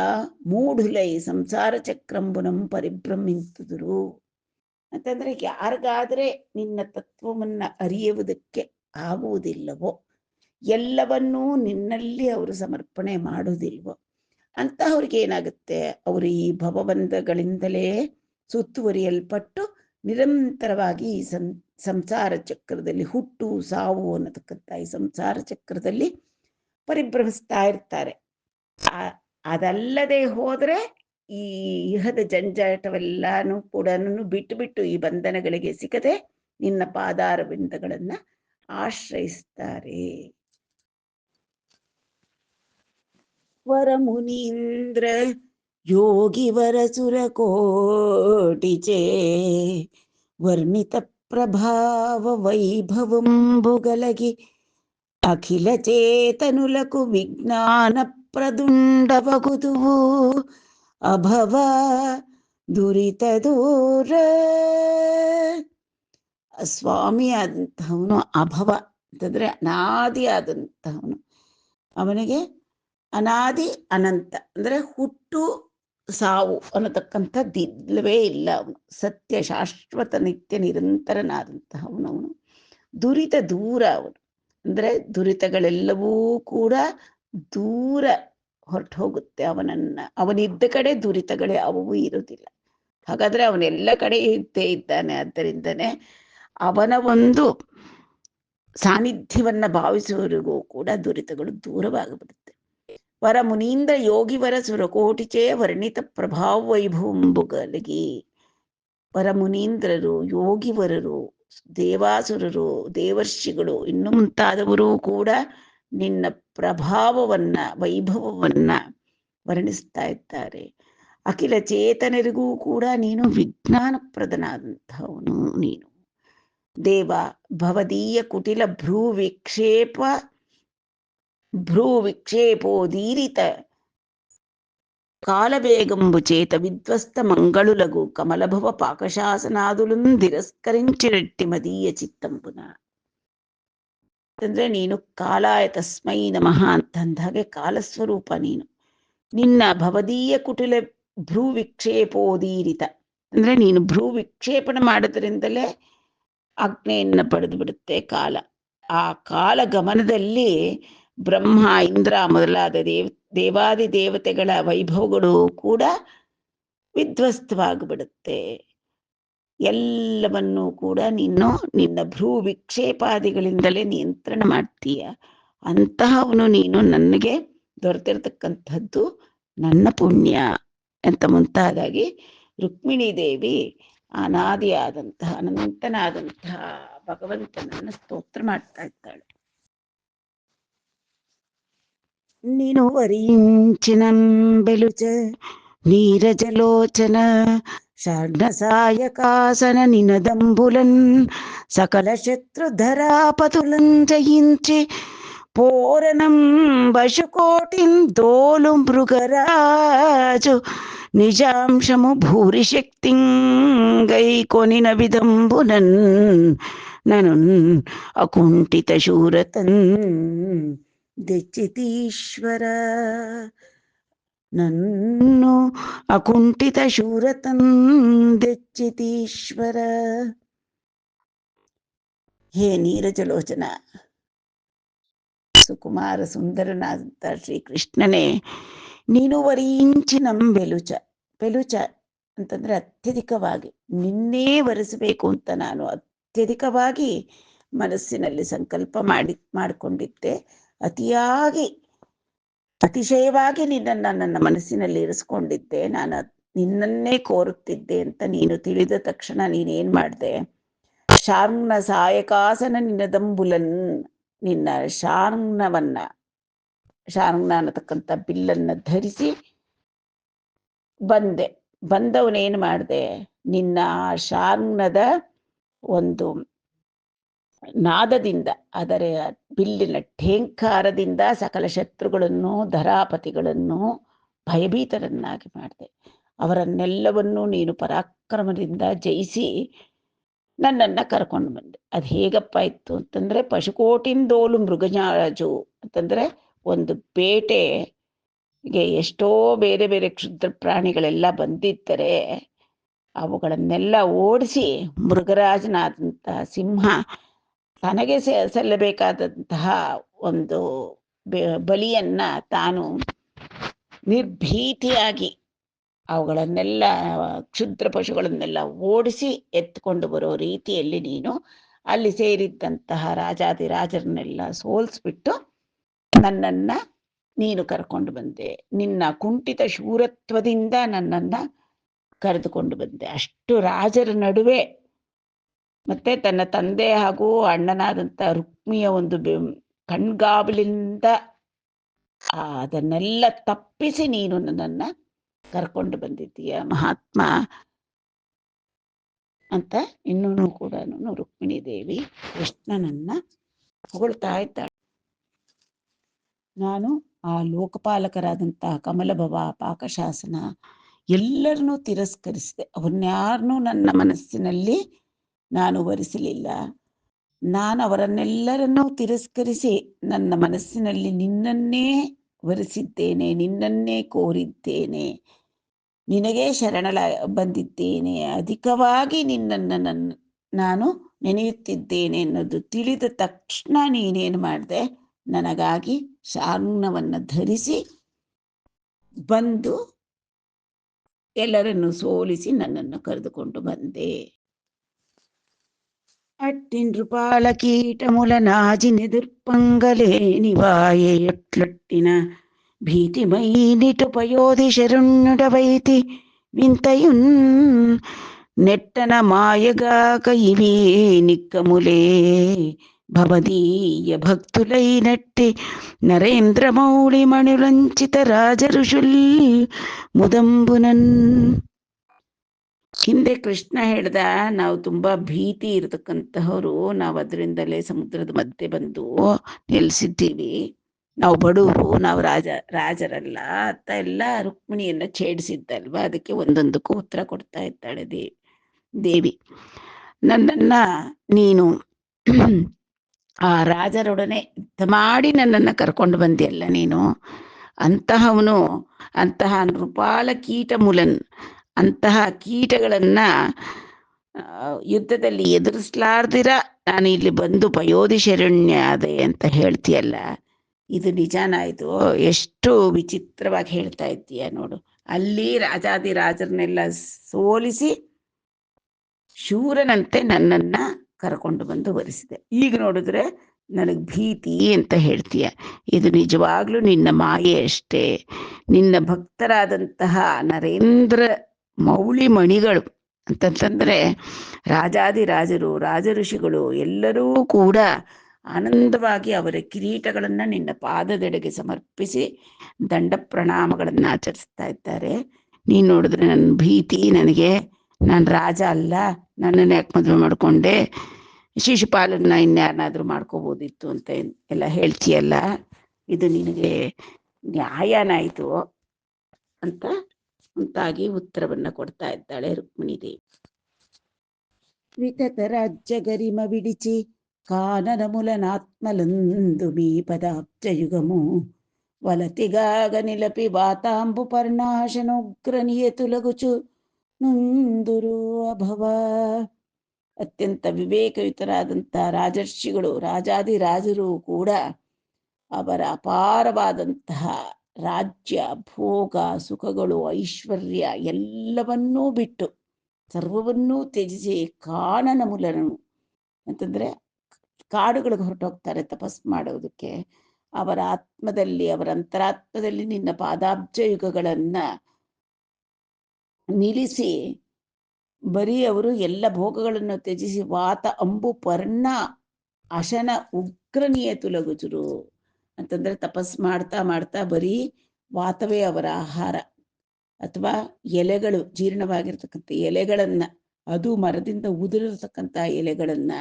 ಮೂಢುಲೈ ಸಂಸಾರ ಚಕ್ರಂಬುನಂ ಪರಿಭ್ರಮಿಸುದುರು ಅಂತಂದ್ರೆ, ಯಾರಿಗಾದ್ರೆ ನಿನ್ನ ತತ್ವವನ್ನ ಅರಿಯುವುದಕ್ಕೆ ಆಗುವುದಿಲ್ಲವೋ, ಎಲ್ಲವನ್ನೂ ನಿನ್ನಲ್ಲಿ ಅವರು ಸಮರ್ಪಣೆ ಮಾಡುವುದಿಲ್ವೋ ಅಂತಹವ್ರಿಗೆ ಏನಾಗುತ್ತೆ, ಅವರು ಈ ಭವಬಂಧಗಳಿಂದಲೇ ಸುತ್ತುವರಿಯಲ್ಪಟ್ಟು ನಿರಂತರವಾಗಿ ಈ ಸಂಸಾರ ಚಕ್ರದಲ್ಲಿ ಹುಟ್ಟು ಸಾವು ಅನ್ನತಕ್ಕಂಥ ಈ ಸಂಸಾರ ಚಕ್ರದಲ್ಲಿ ಪರಿಭ್ರಮಿಸ್ತಾ ಇರ್ತಾರೆ. ಅದಲ್ಲದೆ ಹೋದ್ರೆ ಈ ಇಹದ ಜಂಜಾಟವೆಲ್ಲಾನು ಕೂಡ ಬಿಟ್ಟು ಈ ಬಂಧನಗಳಿಗೆ ಸಿಗದೆ ನಿನ್ನ ಪಾದಾರ ಬಿಂದಗಳನ್ನ ಆಶ್ರಯಿಸ್ತಾರೆ. ವರಮುನೀಂದ್ರ ಯೋಗಿ ವರಸುರ ಕೋಟಿಚೇ ವರ್ಣಿತ ప్రభావ వైభవంబుగలగి అఖిల చేతనులకు విజ్ఞాన ప్రదుండవగుదువు ಅಭವ ದುರಿತ ದೂರ. ಸ್ವಾಮಿ ಆದಂತಹವನು ಅಭವ ಅಂತಂದ್ರೆ ಅನಾದಿ ಆದಂತಹವನು. ಅವನಿಗೆ ಅನಾದಿ ಅನಂತ ಅಂದ್ರೆ ಹುಟ್ಟು ಸಾವು ಅನ್ನತಕ್ಕಂಥದ್ದಿಲ್ಲವೇ ಇಲ್ಲ. ಅವನು ಸತ್ಯ ಶಾಶ್ವತ ನಿತ್ಯ ನಿರಂತರನಾದಂತಹವನು. ಅವನು ದುರಿತ ದೂರ. ಅವನು ಅಂದ್ರೆ ದುರಿತಗಳೆಲ್ಲವೂ ಕೂಡ ದೂರ ಹೊರಟು ಹೋಗುತ್ತೆ ಅವನಿದ್ದ ಕಡೆ ದುರಿತಗಳೇ ಅವೂ ಇರುವುದಿಲ್ಲ. ಹಾಗಾದ್ರೆ ಅವನೆಲ್ಲ ಕಡೆ ಇದ್ದೇ ಇದ್ದಾನೆ. ಆದ್ದರಿಂದನೇ ಅವನ ಒಂದು ಸಾನ್ನಿಧ್ಯವನ್ನ ಭಾವಿಸುವವರಿಗೂ ಕೂಡ ದುರಿತಗಳು ದೂರವಾಗಿಬಿಡುತ್ತೆ. ವರ ಮುನೀಂದ್ರ ಯೋಗಿ ವರ ಸುರಕೋಟಿಚೇ ವರ್ಣಿತ ಪ್ರಭಾವ ವೈಭವಂಬುಗಲಗಿ. ವರ ಮುನೀಂದ್ರರು, ಯೋಗಿವರರು, ದೇವಾಸುರರು, ದೇವರ್ಷಿಗಳು ಇನ್ನು ಮುಂತಾದವರು ಕೂಡ ನಿನ್ನ ಪ್ರಭಾವವನ್ನ ವೈಭವವನ್ನ ವರ್ಣಿಸ್ತಾ ಇದ್ದಾರೆ. ಅಖಿಲ ಚೇತನರಿಗೂ ಕೂಡ ನೀನು ವಿಜ್ಞಾನಪ್ರದನಾದಂಥವನು. ನೀನು ದೇವ ಭವದೀಯ ಕುಟಿಲ ಭ್ರೂವಿಕ್ಷೇಪೋದೀರಿತ కాలవేగంబు చేత విధ్వస్త మంగళులగు కమలభవ పాకశాసనాదులను తిరస్కరించినట్టి మదీయ చిత్తంపున. ಅಂದ್ರೆ ನೀನು ಕಾಲಾಯ ತಸ್ಮೈ ನಮಃ ಅಂತಂದಾಗೆ ಕಾಲಸ್ವರೂಪ ನೀನು. ನಿನ್ನ ಭವದೀಯ ಕುಟಿಲ ಭ್ರೂ ವಿಕ್ಷೇಪೋದೀರಿತ ಅಂದ್ರೆ ನೀನು ಭ್ರೂ ವಿಕ್ಷೇಪಣ ಮಾಡೋದ್ರಿಂದಲೇ ಆಜ್ಞೆಯನ್ನ ಪಡೆದು ಬಿಡುತ್ತೆ ಕಾಲ. ಆ ಕಾಲ ಗಮನದಲ್ಲಿ ಬ್ರಹ್ಮ ಇಂದ್ರ ಮೊದಲಾದ ದೇವಾದಿ ದೇವತೆಗಳ ವೈಭವಗಳು ಕೂಡ ವಿಧ್ವಸ್ತವಾಗಿಬಿಡುತ್ತೆ. ಎಲ್ಲವನ್ನೂ ಕೂಡ ನೀನು ನಿನ್ನ ಭ್ರೂ ವಿಕ್ಷೇಪಾದಿಗಳಿಂದಲೇ ನಿಯಂತ್ರಣ ಮಾಡ್ತೀಯ. ಅಂತಹವನು ನೀನು ನನಗೆ ದೊರೆತಿರ್ತಕ್ಕಂಥದ್ದು ನನ್ನ ಪುಣ್ಯ ಅಂತ ಮುಂತಾದಾಗಿ ರುಕ್ಮಿಣೀ ದೇವಿ ಅನಾದಿಯಾದಂತಹ ಅನಂತನಾದಂತಹ ಭಗವಂತನನ್ನ ಸ್ತೋತ್ರ ಮಾಡ್ತಾ ಇದ್ದಾಳೆ. ನೀನು ವರಿಂಚಿನಂ ಬೆಲುಚ ನೀರಜಲೋಚನ షాఢ్నసాయకాసన నినదంబులన్ సకల శత్రుధరాపతులం జయించి పోరణం వశుకోటిన్ దోలు మృగరాజు నిజాంశము భూరి శక్తిం గైకొనిన విదంబునన్ ననున్ అకుంఠిత శూరతన్ దెచ్చితీశ్వర. నన్ను అకుంఠిత ಶೂರತನ್ ದೆಚ್ಚಿತೀಶ್ವರ. ಹೇ ನೀರಜಲೋಚನ, ಸುಕುಮಾರ ಸುಂದರನಾದಂಥ ಶ್ರೀಕೃಷ್ಣನೇ, ನೀನು ವರೀಂಚಿನಂ ಬೆಲುಚ. ಬೆಲುಚ ಅಂತಂದ್ರೆ ಅತ್ಯಧಿಕವಾಗಿ ನಿನ್ನೇ ವರಿಸಬೇಕು ಅಂತ ನಾನು ಅತ್ಯಧಿಕವಾಗಿ ಮನಸ್ಸಿನಲ್ಲಿ ಸಂಕಲ್ಪ ಮಾಡಿಕೊಂಡಿದ್ದೆ. ಅತಿಯಾಗಿ ಅತಿಶಯವಾಗಿ ನಿನ್ನನ್ನು ನನ್ನ ಮನಸ್ಸಿನಲ್ಲಿ ಇರಿಸ್ಕೊಂಡಿದ್ದೆ. ನಾನು ನಿನ್ನನ್ನೇ ಕೋರುತ್ತಿದ್ದೆ ಅಂತ ನೀನು ತಿಳಿದ ತಕ್ಷಣ ನೀನೇನ್ ಮಾಡಿದೆ, ಶಾರ್ಂಗ್ನ ಸಾಯಕಾಸನ ನಿನ್ನದಂಬುಲನ್, ನಿನ್ನ ಶಾರ್ಂಗ್ನ ಅನ್ನತಕ್ಕಂಥ ಬಿಲ್ಲನ್ನ ಧರಿಸಿ ಬಂದೆ. ಬಂದವನೇನು ಮಾಡಿದೆ, ನಿನ್ನ ಶಾರ್ಂಗ್ನದ ಒಂದು ನಾದದಿಂದ, ಅದರ ಬಿಲ್ಲಿನ ಠೇಂಕಾರದಿಂದ ಸಕಲ ಶತ್ರುಗಳನ್ನು ಧರಾಪತಿಗಳನ್ನು ಭಯಭೀತರನ್ನಾಗಿ ಮಾಡಿದೆ. ಅವರನ್ನೆಲ್ಲವನ್ನೂ ನೀನು ಪರಾಕ್ರಮದಿಂದ ಜಯಿಸಿ ನನ್ನನ್ನು ಕರ್ಕೊಂಡು ಬಂದೆ. ಅದು ಹೇಗಪ್ಪ ಇತ್ತು ಅಂತಂದರೆ, ಪಶುಕೋಟಿಂದೋಲು ಮೃಗಜಾಜು ಅಂತಂದರೆ ಒಂದು ಬೇಟೆಗೆ ಎಷ್ಟೋ ಬೇರೆ ಬೇರೆ ಕ್ಷುದ್ರ ಪ್ರಾಣಿಗಳೆಲ್ಲ ಬಂದಿದ್ದರೆ ಅವುಗಳನ್ನೆಲ್ಲ ಓಡಿಸಿ ಮೃಗರಾಜನಾದಂತಹ ಸಿಂಹ ತನಗೆ ಸಲ್ಲಬೇಕಾದಂತಹ ಒಂದು ಬಲಿಯನ್ನ ತಾನು ನಿರ್ಭೀತಿಯಾಗಿ ಅವುಗಳನ್ನೆಲ್ಲ ಕ್ಷುದ್ರ ಪಶುಗಳನ್ನೆಲ್ಲ ಓಡಿಸಿ ಎತ್ಕೊಂಡು ಬರೋ ರೀತಿಯಲ್ಲಿ ನೀನು ಅಲ್ಲಿ ಸೇರಿದ್ದಂತಹ ರಾಜಾದಿರಾಜರನ್ನೆಲ್ಲ ಸೋಲಿಸ್ಬಿಟ್ಟು ನನ್ನನ್ನು ನೀನು ಕರ್ಕೊಂಡು ಬಂದೆ. ನಿನ್ನ ಕುಂಠಿತ ಶೂರತ್ವದಿಂದ ನನ್ನನ್ನು ಕರೆದುಕೊಂಡು ಬಂದೆ. ಅಷ್ಟು ರಾಜರ ನಡುವೆ ಮತ್ತೆ ತನ್ನ ತಂದೆ ಹಾಗೂ ಅಣ್ಣನಾದಂಥ ರುಕ್ಮಿಯ ಒಂದು ಕಣ್ಗಾವಲಿಂದ ಅದನ್ನೆಲ್ಲ ತಪ್ಪಿಸಿ ನೀನು ನನ್ನನ್ನು ಕರ್ಕೊಂಡು ಬಂದಿದ್ದೀಯ ಮಹಾತ್ಮ ಅಂತ ಇನ್ನೂ ಕೂಡ ರುಕ್ಮಿಣಿ ದೇವಿ ಕೃಷ್ಣನನ್ನ ಹೊಗಳ್ತಾ ಇದ್ದಾಳೆ. ನಾನು ಆ ಲೋಕಪಾಲಕರಾದಂತಹ ಕಮಲಭವ, ಪಾಕಶಾಸನ ಎಲ್ಲರನ್ನೂ ತಿರಸ್ಕರಿಸಿದೆ. ಅವನ್ಯಾರನ್ನೂ ನನ್ನ ಮನಸ್ಸಿನಲ್ಲಿ ನಾನು ವರಿಸಲಿಲ್ಲ. ನಾನು ಅವರನ್ನೆಲ್ಲರನ್ನೂ ತಿರಸ್ಕರಿಸಿ ನನ್ನ ಮನಸ್ಸಿನಲ್ಲಿ ನಿನ್ನನ್ನೇ ವರಿಸಿದ್ದೇನೆ, ನಿನ್ನನ್ನೇ ಕೋರಿದ್ದೇನೆ, ನಿನಗೇ ಬಂದಿದ್ದೇನೆ, ಅಧಿಕವಾಗಿ ನಿನ್ನನ್ನು ನಾನು ನೆನೆಯುತ್ತಿದ್ದೇನೆ ಅನ್ನೋದು ತಿಳಿದ ತಕ್ಷಣ ನೀನೇನು ಮಾಡಿದೆ, ನನಗಾಗಿ ಶಾರ್ಂಗ್ನವನ್ನು ಧರಿಸಿ ಬಂದು ಎಲ್ಲರನ್ನು ಸೋಲಿಸಿ ನನ್ನನ್ನು ಕರೆದುಕೊಂಡು ಬಂದೆ. ಅಟ್ಟಿನೃಪಾಲ ಕೀಟಮುಲ ನಾಜಿನೆದುರ್ಪಂಗಲೇ ನಿವಾಯೆ ಎಟ್ಲೊಟ್ಟಿನ ಭೀತಿಮೈ ನಿಟುಪಯೋಧಿ ಶರುಣ್ಣುಡವೈತಿ ವಿಂತಯುನ್ ನೆಟ್ಟನ ಮಾಯಗಾಕ ಇವೇ ನಿಕ್ಕಮುಲೇ ಭವದೀಯ ಭಕ್ತುಲೈ ನಟ್ಟಿ ನರೇಂದ್ರ ಮೌಳಿ ಮಣಿರಂಚಿತ ರಾಜಋಷುಲ್ ಮುದಂಬುನನ್. ಹಿಂದೆ ಕೃಷ್ಣ ಹೇಳ್ದ, ನಾವು ತುಂಬಾ ಭೀತಿ ಇರತಕ್ಕಂತಹವರು, ನಾವು ಅದರಿಂದಲೇ ಸಮುದ್ರದ ಮಧ್ಯೆ ಬಂದು ನೆಲೆಸಿದ್ದೀವಿ, ನಾವು ಬಡವರು, ನಾವು ರಾಜರಲ್ಲ ಅಂತ ಎಲ್ಲ ರುಕ್ಮಿಣಿಯನ್ನ ಛೇಡಿಸಿದ್ದಲ್ವಾ. ಅದಕ್ಕೆ ಒಂದೊಂದಕ್ಕೂ ಉತ್ತರ ಕೊಡ್ತಾ ಇದ್ದಾಳೆ ದೇವಿ. ನನ್ನನ್ನ ನೀನು ಆ ರಾಜರೊಡನೆ ಯುದ್ಧ ಮಾಡಿ ನನ್ನನ್ನು ಕರ್ಕೊಂಡು ಬಂದಿಯಲ್ಲ ನೀನು, ಅಂತಹ ನೃಪಾಲ ಕೀಟ ಮುಲನ್, ಅಂತಹ ಕೀಟಗಳನ್ನ ಯುದ್ಧದಲ್ಲಿ ಎದುರಿಸಲಾರ್ದಿರ ನಾನು ಇಲ್ಲಿ ಬಂದು ಪಯೋಧಿ ಶರಣ್ಯ ಅದೇ ಅಂತ ಹೇಳ್ತೀಯಲ್ಲ, ಇದು ನಿಜಾನಾಯ್ತು? ಎಷ್ಟು ವಿಚಿತ್ರವಾಗಿ ಹೇಳ್ತಾ ಇದ್ದೀಯ ನೋಡು. ಅಲ್ಲಿ ರಾಜಾದಿರಾಜರನ್ನೆಲ್ಲ ಸೋಲಿಸಿ ಶೂರನಂತೆ ನನ್ನನ್ನ ಕರ್ಕೊಂಡು ಬಂದು ವರಿಸಿದೆ. ಈಗ ನೋಡಿದ್ರೆ ನನಗೆ ಭೀತಿ ಅಂತ ಹೇಳ್ತೀಯ. ಇದು ನಿಜವಾಗ್ಲೂ ನಿನ್ನ ಮಾಯೆ ಅಷ್ಟೇ. ನಿನ್ನ ಭಕ್ತರಾದಂತಹ ನರೇಂದ್ರ ಮೌಳಿ ಮಣಿಗಳು ಅಂತಂತಂದ್ರೆ ರಾಜಾದಿರಾಜರು, ರಾಜಋಷಿಗಳು ಎಲ್ಲರೂ ಕೂಡ ಆನಂದವಾಗಿ ಅವರ ಕಿರೀಟಗಳನ್ನ ನಿನ್ನ ಪಾದದೆಡೆಗೆ ಸಮರ್ಪಿಸಿ ದಂಡ ಪ್ರಣಾಮಗಳನ್ನು ಆಚರಿಸ್ತಾ ಇದ್ದಾರೆ. ನೀನು ನೋಡಿದ್ರೆ ನನ್ನ ಭೀತಿ, ನನಗೆ ನಾನು ರಾಜ ಅಲ್ಲ, ನನ್ನನ್ನು ಯಾಕೆ ಮದುವೆ ಮಾಡಿಕೊಂಡೆ, ಶಿಶುಪಾಲನ್ನ ಇನ್ಯಾರನ್ನಾದ್ರೂ ಮಾಡ್ಕೋಬೋದಿತ್ತು ಅಂತ ಎಲ್ಲ ಹೇಳ್ತೀಯಲ್ಲ, ಇದು ನಿನಗೆ ನ್ಯಾಯನಾಯಿತು ಅಂತ ಮುಂತಾಗಿ ಉತ್ತರವನ್ನ ಕೊಡ್ತಾ ಇದ್ದಾಳೆ ರುಕ್ಮಿಣಿ ದೇವಿ. ವಿತತ ರಾಜ್ಯ ಗರಿಮ ವಿಡಿಚಿ ಕಾನನ ಮುಲನಾತ್ಮಲಂದು ಮೀ ಪದಾಬ್ಜಯುಗಮು ವಲತಿಗಾಗ ನಿಲಪಿ ವಾತಾಂಬು ಪರ್ಣಾಶನೋಗ್ರ ನಿಯತುಲಗುಚು ನೊಂದುರು ಅಭವ. ಅತ್ಯಂತ ವಿವೇಕಯುತರಾದಂಥ ರಾಜರ್ಷಿಗಳು, ರಾಜಾದಿರಾಜರು ಕೂಡ ಅವರ ಅಪಾರವಾದಂತಹ ರಾಜ್ಯ, ಭೋಗ, ಸುಖಗಳು, ಐಶ್ವರ್ಯ ಎಲ್ಲವನ್ನೂ ಬಿಟ್ಟು ಸರ್ವವನ್ನೂ ತ್ಯಜಿಸಿ ಕಾನನ ಮೂಲನು ಅಂತಂದರೆ ಕಾಡುಗಳಿಗೆ ಹೊರಟೋಗ್ತಾರೆ ತಪಸ್ ಮಾಡೋದಕ್ಕೆ. ಅವರ ಆತ್ಮದಲ್ಲಿ, ಅವರ ಅಂತರಾತ್ಮದಲ್ಲಿ ನಿನ್ನ ಪಾದಾಬ್ಜ ಯುಗಗಳನ್ನು ನಿಲ್ಲಿಸಿ ಬರೀ ಅವರು ಎಲ್ಲ ಭೋಗಗಳನ್ನು ತ್ಯಜಿಸಿ ವಾತ ಅಂಬು ಪರ್ಣ ಅಶನ ಉಗ್ರನೀಯ ತುಲಗುಜುರು ಅಂತಂದರೆ ತಪಸ್ ಮಾಡ್ತಾ ಮಾಡ್ತಾ ಬರೀ ವಾತವೇ ಅವರ ಆಹಾರ, ಅಥವಾ ಎಲೆಗಳು, ಜೀರ್ಣವಾಗಿರ್ತಕ್ಕಂಥ ಎಲೆಗಳನ್ನು, ಅದು ಮರದಿಂದ ಉದುರಿರ್ತಕ್ಕಂಥ ಎಲೆಗಳನ್ನು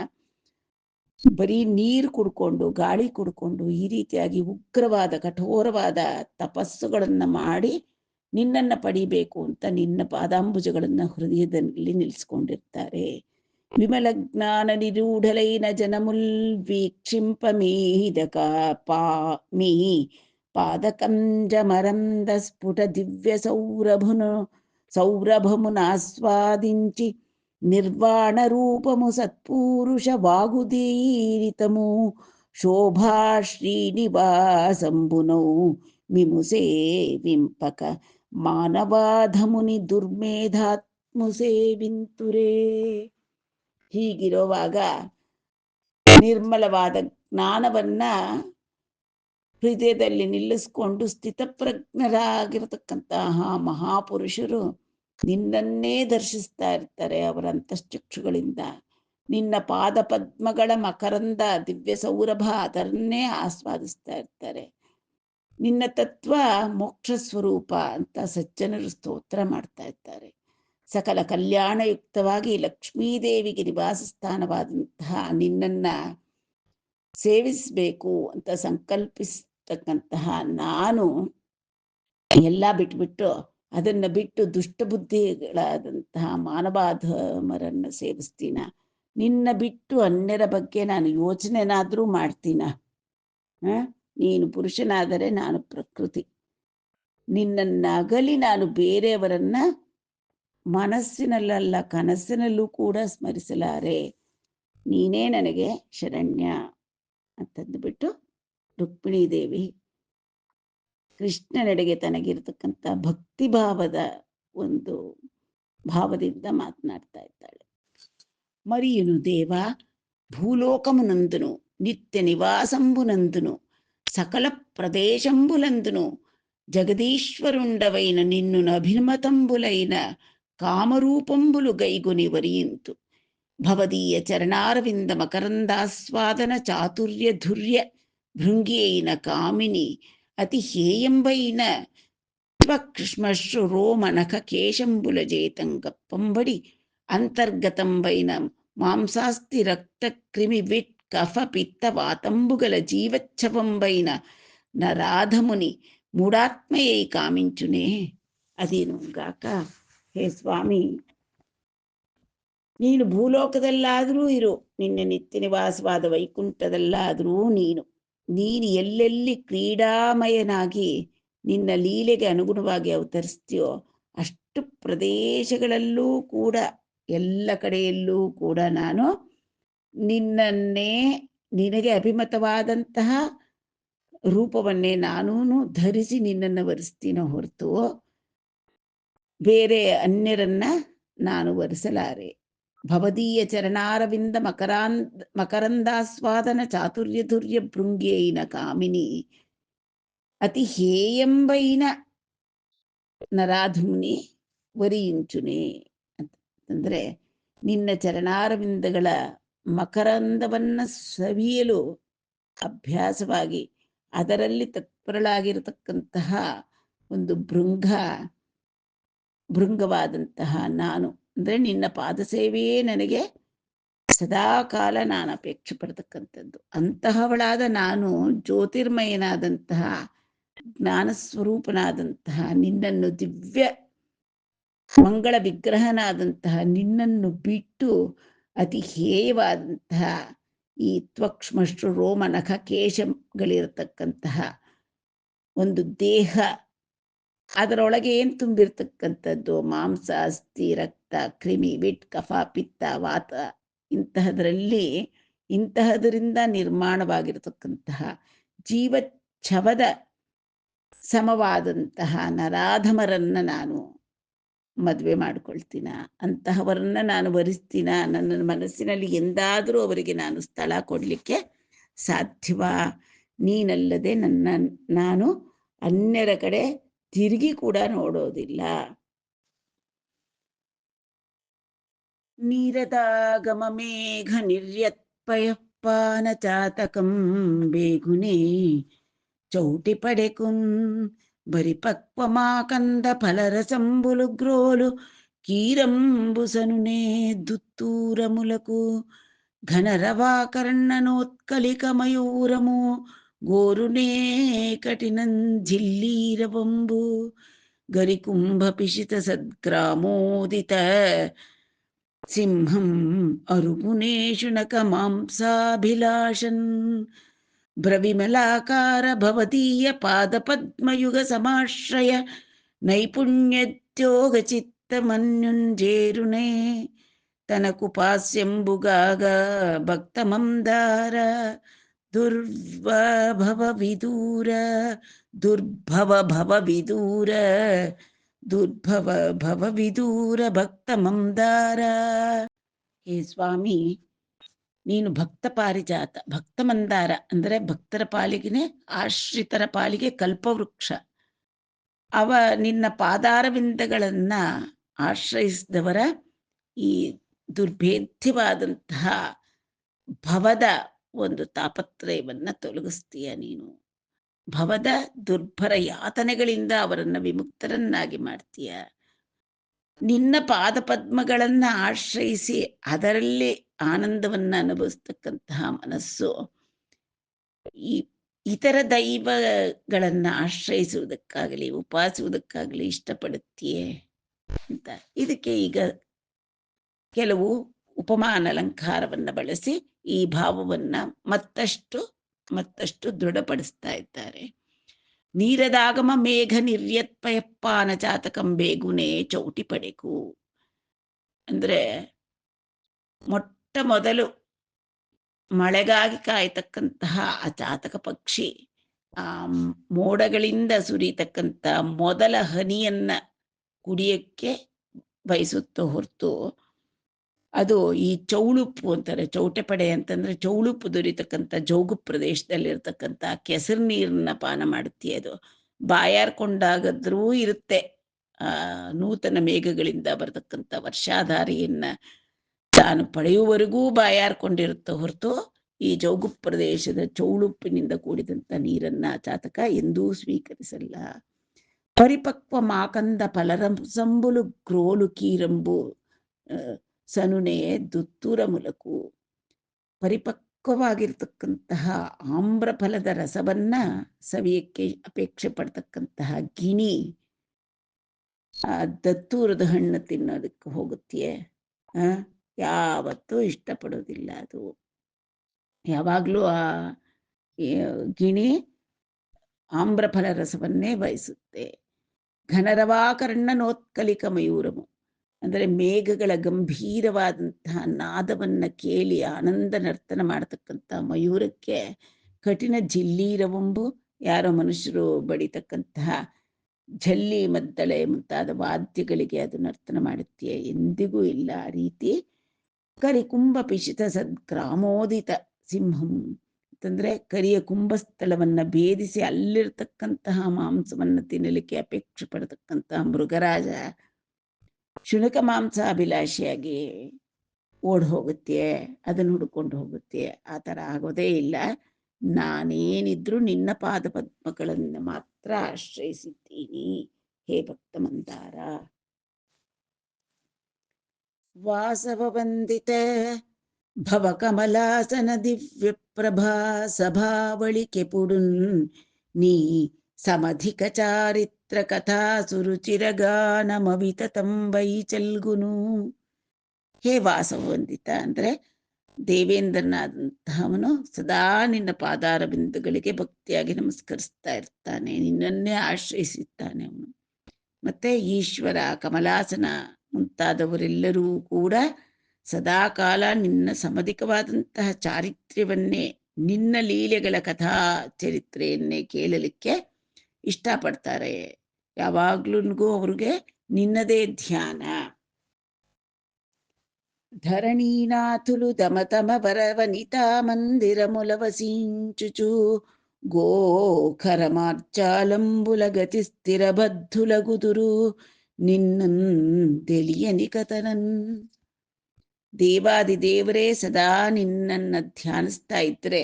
ಬರೀ ನೀರು ಕುಡ್ಕೊಂಡು, ಗಾಳಿ ಕುಡ್ಕೊಂಡು, ಈ ರೀತಿಯಾಗಿ ಉಗ್ರವಾದ ಕಠೋರವಾದ ತಪಸ್ಸುಗಳನ್ನು ಮಾಡಿ ನಿನ್ನನ್ನು ಪಡಿಬೇಕು ಅಂತ ನಿನ್ನ ಪಾದಾಂಬುಜಗಳನ್ನು ಹೃದಯದಲ್ಲಿ ನಿಲ್ಲಿಸ್ಕೊಂಡಿರ್ತಾರೆ. ವಿಮಲ ಜ್ಞಾನ ನಿರೂಢಲೈನ ಜನಮುಲ್ ವೀಕ್ಷಿಂಪಮೀದಕ ಮೀ పాదకంజమరంద స్ఫుట దివ్య సౌరభమునాస్వాదించి నిర్వాణ రూపము సత్పురుష వాగుదీరితము శోభా శ్రీనివాసంబునౌ మిము సేవింపక ಮಾನವಾಧಮುನಿ ದುರ್ಮೇಧಾತ್ಮು ಸೇವಿಂತುರೇ. ಹೀಗಿರುವಾಗ ನಿರ್ಮಲವಾದ ಜ್ಞಾನವನ್ನ ಹೃದಯದಲ್ಲಿ ನಿಲ್ಲಿಸ್ಕೊಂಡು ಸ್ಥಿತಪ್ರಜ್ಞರಾಗಿರತಕ್ಕಂತಹ ಮಹಾಪುರುಷರು ನಿನ್ನನ್ನೇ ದರ್ಶಿಸ್ತಾ ಇರ್ತಾರೆ ಅವರ ಅಂತಶ್ಚಕ್ಷುಗಳಿಂದ. ನಿನ್ನ ಪಾದಪದ್ಮಗಳ ಮಕರಂದ ದಿವ್ಯ ಸೌರಭ ಅದನ್ನೇ ಆಸ್ವಾದಿಸ್ತಾ ಇರ್ತಾರೆ. ನಿನ್ನ ತತ್ವ ಮೋಕ್ಷ ಸ್ವರೂಪ ಅಂತ ಸಜ್ಜನರು ಸ್ತೋತ್ರ ಮಾಡ್ತಾ ಇದ್ದಾರೆ. ಸಕಲ ಕಲ್ಯಾಣಯುಕ್ತವಾಗಿ ಲಕ್ಷ್ಮೀದೇವಿಗೆ ನಿವಾಸ ಸ್ಥಾನವಾದಂತಹ ನಿನ್ನನ್ನ ಸೇವಿಸಬೇಕು ಅಂತ ಸಂಕಲ್ಪಿಸ್ತಕ್ಕಂತಹ ನಾನು ಎಲ್ಲ ಬಿಟ್ಬಿಟ್ಟು ಅದನ್ನು ಬಿಟ್ಟು ದುಷ್ಟಬುದ್ಧಿಗಳಾದಂತಹ ಮಾನವಾಧಮರನ್ನು ಸೇವಿಸ್ತೀನ? ನಿನ್ನ ಬಿಟ್ಟು ಅನ್ಯರ ಬಗ್ಗೆ ನಾನು ಯೋಚನೆನಾದರೂ ಮಾಡ್ತೀನ? ನೀನು ಪುರುಷನಾದರೆ ನಾನು ಪ್ರಕೃತಿ. ನಿನ್ನನ್ನಗಲಿ ನಾನು ಬೇರೆಯವರನ್ನ ಮನಸ್ಸಿನಲ್ಲ ಕನಸಿನಲ್ಲೂ ಕೂಡ ಸ್ಮರಿಸಲಾರೆ. ನೀನೇ ನನಗೆ ಶರಣ್ಯ ಅಂತಂದುಬಿಟ್ಟು ರುಕ್ಮಿಣೀ ದೇವಿ ಕೃಷ್ಣನೆಡೆಗೆ ತನಗಿರ್ತಕ್ಕಂಥ ಭಕ್ತಿ ಭಾವದ ಒಂದು ಭಾವದಿಂದ ಮಾತನಾಡ್ತಾ ಇದ್ದಾಳೆ. మరియును దేవ భూలోకమునందును నిత్య నివాసంబునందును సకల ప్రదేశంబులందును జగదీశ్వరుండవైన నిన్ను అభిమతంబులైన కామరూపంబులు గైగుని వరియింతు భవదీయ చరణారవింద మకరందాస్వాదన చాతుర్య ధుర్య భృంగి అయిన కామిని అతి హేయంబైన త్వక్ష్మశ్రు రోమనఖ కేశంబుల జేతంగప్పంబడి అంతర్గతంబైన మాంసాస్తి రక్త క్రిమి విట్ కఫ పిత్త వాతంబుగల జీవచ్ఛవంబైన నరాధముని మూడాత్మయై కామించునే. ಅದೇನುಗಾಕ ಹೇ ಸ್ವಾಮಿ, ನೀನು ಭೂಲೋಕದಲ್ಲಾದರೂ ಇರು, ನಿನ್ನ ನಿತ್ಯ ನಿವಾಸವಾದ ವೈಕುಂಠದಲ್ಲಾದರೂ ನೀನು ಎಲ್ಲೆಲ್ಲಿ ಕ್ರೀಡಾಮಯನಾಗಿ ನಿನ್ನ ಲೀಲೆಗೆ ಅನುಗುಣವಾಗಿ ಅವತರಿಸ್ತೀಯೋ ಅಷ್ಟು ಪ್ರದೇಶಗಳಲ್ಲೂ ಕೂಡ, ಎಲ್ಲ ಕಡೆಯಲ್ಲೂ ಕೂಡ ನಾನು ನಿನ್ನನ್ನೇ, ನಿನಗೆ ಅಭಿಮತವಾದಂತಹ ರೂಪವನ್ನೇ ನಾನೂ ಧರಿಸಿ ನಿನ್ನನ್ನು ವರಿಸ್ತೀನೋ ಹೊರತು ಬೇರೆ ಅನ್ಯರನ್ನ ನಾನು ವರಿಸಲಾರೆ. ಭವದೀಯ ಚರಣಾರವಿಂದ ಮಕರಂದಾಸ್ವಾದನ ಚಾತುರ್ಯ ಧುರ್ಯ ಭೃಂಗಿಯೈನ ಕಾಮಿನಿ ಅತಿ ಹೇಯಂಬೈನ ನರಾಧುಮ್ನಿ ವರಿಯಿಂಚುನೆ ಅಂತಂದ್ರೆ, ನಿನ್ನ ಚರಣಾರವಿಂದಗಳ ಮಕರಂದವನ್ನ ಸವಿಯಲು ಅಭ್ಯಾಸವಾಗಿ ಅದರಲ್ಲಿ ತತ್ಪರಳಾಗಿರತಕ್ಕಂತಹ ಒಂದು ಭೃಂಗವಾದಂತಹ ನಾನು, ಅಂದರೆ ನಿನ್ನ ಪಾದ ಸೇವೆಯೇ ನನಗೆ ಸದಾಕಾಲ ನಾನು ಅಪೇಕ್ಷೆ ಪಡ್ತಕ್ಕಂಥದ್ದು. ಅಂತಹವಳಾದ ನಾನು ಜ್ಯೋತಿರ್ಮಯನಾದಂತಹ ಜ್ಞಾನಸ್ವರೂಪನಾದಂತಹ ನಿನ್ನನ್ನು, ದಿವ್ಯ ಮಂಗಳ ವಿಗ್ರಹನಾದಂತಹ ನಿನ್ನನ್ನು ಬಿಟ್ಟು ಅತಿ ಹೇಯವಾದಂತಹ ಈ ತ್ವಕ್ಷ್ಮಶ್ರು ರೋಮ ನಖ ಕೇಶಗಳಿರತಕ್ಕಂತಹ ಒಂದು ದೇಹ, ಅದರೊಳಗೆ ಏನು ತುಂಬಿರ್ತಕ್ಕಂಥದ್ದು ಮಾಂಸ, ಅಸ್ಥಿ, ರಕ್ತ, ಕ್ರಿಮಿ, ವಿಟ್, ಕಫ, ಪಿತ್ತ, ವಾತ, ಇಂತಹದರಿಂದ ನಿರ್ಮಾಣವಾಗಿರತಕ್ಕಂತಹ ಜೀವಚ್ಛವದ ಸಮವಾದಂತಹ ನರಾಧಮರನ್ನ ನಾನು ಮದುವೆ ಮಾಡ್ಕೊಳ್ತೀನ, ಅಂತಹವರನ್ನ ನಾನು ವರಿಸ್ತೀನ, ನನ್ನ ಮನಸ್ಸಿನಲ್ಲಿ ಎಂದಾದರೂ ಅವರಿಗೆ ನಾನು ಸ್ಥಳ ಕೊಡಲಿಕ್ಕೆ ಸಾಧ್ಯವಾ? ನೀನಲ್ಲದೆ ನಾನು ಅನ್ಯರ ಕಡೆ ತಿರುಗಿ ಕೂಡ ನೋಡೋದಿಲ್ಲ. ನೀರದಾಗಮ ಮೇಘ ನಿರ್ಯತ್ಪಯಪಾನ ಚಾತಕಂ ಬೇಗುನೆ ಚೌಟಿ ಪಡೆಕುನ್ ಬರಿಪಕ್ವಮಾಕಂದ ಫಲರಸಂಬುಲು ಗ್ರೋಲು ಕೀರಂಬುಸನುನೇ ದುತ್ತೂರములకు ఘనరవాకర్ణనోత్కలిక మయూరము గోరునే కఠినం జిల్లీరవంబు గరికుంభ పిశిత సద్గ్రామోదిత సింహం అరుగునే శునక మాంసాభిలాషన్ బ్రవిమలాకార భవదీయ పాదపద్మయుగ సమాశ్రయ నైపుణ్యోగ చిత్తమన్యుంజేరునే తనకు పాస్యంబుగాగా భక్తమందార దుర్భవ విదూర ಭಕ್ತ ಮಂದಾರ. ಹೇ ಸ್ವಾಮಿ, ನೀನು ಭಕ್ತ ಪಾರಿಜಾತ, ಭಕ್ತ ಮಂದಾರ ಅಂದರೆ ಭಕ್ತರ ಪಾಲಿಗೆ, ಆಶ್ರಿತರ ಪಾಲಿಗೆ ಕಲ್ಪವೃಕ್ಷ. ಅವ ನಿನ್ನ ಪಾದಾರವಿಂದಗಳನ್ನ ಆಶ್ರಯಿಸಿದವರ ಈ ದುರ್ಭೇದ್ಯವಾದಂತಹ ಭವದ ಒಂದು ತಾಪತ್ರಯವನ್ನ ತೊಲಗಿಸ್ತೀಯ ನೀನು. ಭವದ ದುರ್ಭರ ಯಾತನೆಗಳಿಂದ ಅವರನ್ನ ವಿಮುಕ್ತರನ್ನಾಗಿ ಮಾಡ್ತೀಯ. ನಿನ್ನ ಪಾದಪದ್ಮಗಳನ್ನ ಆಶ್ರಯಿಸಿ ಅದರಲ್ಲಿ ಆನಂದವನ್ನ ಅನುಭವಿಸ್ತಕ್ಕಂತಹ ಮನಸ್ಸು ಈ ಇತರ ದೈವಗಳನ್ನ ಆಶ್ರಯಿಸುವುದಕ್ಕಾಗಲಿ ಉಪಾಸಿಸುವುದಕ್ಕಾಗಲಿ ಇಷ್ಟಪಡುತ್ತೀಯೇ ಅಂತ. ಇದಕ್ಕೆ ಈಗ ಕೆಲವು ಉಪಮಾನ ಅಲಂಕಾರವನ್ನ ಬಳಸಿ ಈ ಭಾವವನ್ನ ಮತ್ತಷ್ಟು ದೃಢಪಡಿಸ್ತಾ ಇದ್ದಾರೆ. ನೀರದಾಗಮ ಮೇಘ ನಿರ್ಯತ್ಪಯಪ್ಪಾನ ಚಾತಕಂ ಬೇಗುನೆ ಚೌಟಿ ಪಡೆಕು ಅಂದ್ರೆ ಮೊಟ್ಟ ಮೊದಲು ಮಳೆಗಾಗಿ ಕಾಯ್ತಕ್ಕಂತಹ ಆ ಚಾತಕ ಪಕ್ಷಿ ಆ ಮೋಡಗಳಿಂದ ಸುರಿತಕ್ಕಂಥ ಮೊದಲ ಹನಿಯನ್ನ ಕುಡಿಯಕ್ಕೆ ಬಯಸುತ್ತೋ ಹೊರತು ಅದು ಈ ಚೌಳುಪ್ಪು ಅಂತಾರೆ. ಚೌಟೆಪಡೆ ಅಂತಂದ್ರೆ ಚೌಳುಪ್ಪು ದೊರೀತಕ್ಕಂಥ ಜೋಗು ಪ್ರದೇಶದಲ್ಲಿರ್ತಕ್ಕಂಥ ಕೆಸರು ನೀರನ್ನ ಪಾನ ಮಾಡುತ್ತೆ. ಅದು ಬಾಯಾರ್ಕೊಂಡಾಗದ್ರೂ ಇರುತ್ತೆ. ನೂತನ ಮೇಘಗಳಿಂದ ಬರತಕ್ಕಂಥ ವರ್ಷಾಧಾರಿಯನ್ನ ತಾನು ಪಡೆಯುವವರೆಗೂ ಬಾಯಾರ್ಕೊಂಡಿರುತ್ತೋ ಹೊರತು ಈ ಜೋಗು ಪ್ರದೇಶದ ಚೌಳುಪ್ಪಿನಿಂದ ಕೂಡಿದಂಥ ನೀರನ್ನ ಚಾತಕ ಎಂದೂ ಸ್ವೀಕರಿಸಲ್ಲ. ಪರಿಪಕ್ವ ಮಾಕಂದ ಫಲರಂಬುಲು ಗ್ರೋಲು ಕೀರಂಬು ಸನುನೆ ದುತ್ತೂರ ಮೂಲಕು ಪರಿಪಕ್ವವಾಗಿರ್ತಕ್ಕಂತಹ ಆಮ್ರಫಲದ ರಸವನ್ನ ಸವಿಯಕ್ಕೆ ಅಪೇಕ್ಷೆ ಪಡ್ತಕ್ಕಂತಹ ಗಿಣಿ ಆ ದತ್ತೂರದ ಹಣ್ಣು ತಿನ್ನೋದಕ್ಕೆ ಹೋಗುತ್ತೆಯೇ? ಯಾವತ್ತೂ ಇಷ್ಟಪಡೋದಿಲ್ಲ. ಅದು ಯಾವಾಗ್ಲೂ ಆ ಗಿಣಿ ಆಮ್ರಫಲ ರಸವನ್ನೇ ಬಯಸುತ್ತೆ. ಘನರವಾಕರ್ಣನೋತ್ಕಲಿಕ ಮಯೂರಮು ಅಂದರೆ ಮೇಘಗಳ ಗಂಭೀರವಾದಂತಹ ನಾದವನ್ನ ಕೇಳಿ ಆನಂದ ನರ್ತನ ಮಾಡತಕ್ಕಂಥ ಮಯೂರಕ್ಕೆ ಕಠಿಣ ಜಿಲ್ಲೀರವಂಬು ಯಾರೋ ಮನುಷ್ಯರು ಬಡಿತಕ್ಕಂತಹ ಝಲ್ಲಿ ಮದ್ದಳೆ ಮುಂತಾದ ವಾದ್ಯಗಳಿಗೆ ಅದು ನರ್ತನ ಮಾಡುತ್ತೆ. ಎಂದಿಗೂ ಇಲ್ಲ ಆ ರೀತಿ. ಕರಿಕುಂಭ ಪಿಶಿತ ಸದ್ಗ್ರಾಮೋದಿತ ಸಿಂಹಂ ಅಂತಂದ್ರೆ ಕರಿಯ ಕುಂಭಸ್ಥಳವನ್ನ ಭೇದಿಸಿ ಅಲ್ಲಿರ್ತಕ್ಕಂತಹ ಮಾಂಸವನ್ನ ತಿನ್ನಲಿಕ್ಕೆ ಅಪೇಕ್ಷೆ ಪಡತಕ್ಕಂತಹ ಮೃಗರಾಜ ಶುನಕ ಮಾಂಸಾಭಿಲಾಷಿಯಾಗಿ ಓಡ್ ಹೋಗುತ್ತೆ, ಅದನ್ನು ಹುಡ್ಕೊಂಡು ಹೋಗುತ್ತೆ. ಆ ಥರ ಆಗೋದೇ ಇಲ್ಲ. ನಾನೇನಿದ್ರು ನಿನ್ನ ಪಾದ ಪದ್ಮಗಳನ್ನು ಮಾತ್ರ ಆಶ್ರಯಿಸಿದ್ದೀನಿ ಹೇ ಭಕ್ತ ಮಂದಾರ. ವಾಸವ ವಂದಿತ ಭವ ಕಮಲಾಸನ ದಿವ್ಯ ಪ್ರಭಾ ಸಭಾವಳಿ ಕೆಪುಡುನ್ ನೀ ಸಮಧಿಕ ಚಾರಿತ್ರ ಕಥಾ ಸುರುಚಿರಗಾನಮವಿತ ತಂಬೈ ಚಲ್ಗುನು. ಹೇ ವಾಸವ ವಂದಿತ ಅಂದ್ರೆ ದೇವೇಂದ್ರನಾದಂತಹವನು ಸದಾ ನಿನ್ನ ಪಾದಾರ ಬಿಂದುಗಳಿಗೆ ಭಕ್ತಿಯಾಗಿ ನಮಸ್ಕರಿಸ್ತಾ ಇರ್ತಾನೆ, ನಿನ್ನನ್ನೇ ಆಶ್ರಯಿಸುತ್ತಾನೆ ಅವನು. ಮತ್ತೆ ಈಶ್ವರ, ಕಮಲಾಸನ ಮುಂತಾದವರೆಲ್ಲರೂ ಕೂಡ ಸದಾ ಕಾಲ ನಿನ್ನ ಸಮಧಿಕವಾದಂತಹ ಚಾರಿತ್ರ್ಯವನ್ನೇ, ನಿನ್ನ ಲೀಲೆಗಳ ಕಥಾ ಚರಿತ್ರೆಯನ್ನೇ ಕೇಳಲಿಕ್ಕೆ ಇಷ್ಟಪಡ್ತಾರೆ. ಯಾವಾಗ್ಲೂ ಅವ್ರಿಗೆ ನಿನ್ನದೇ ಧ್ಯಾನ. ಧರಣೀನಾಥುಲು ದಮತಮ ವರವನಿತಾ ಮಂದಿರ ಮುಲವಸಿಂಚುಚು ಗೋಖರ ಮಾರ್ಚಾಲಂಬುಲ ಗತಿ ಸ್ಥಿರ ಬದ್ಧುಲಗುದುರು ನಿನ್ನನ್ ತಿಳಿಯನಿಕತನನ್. ದೇವಾದಿದೇವರೇ ಸದಾ ನಿನ್ನನ್ನ ಧ್ಯಾನಿಸ್ತಾ ಇದ್ರೆ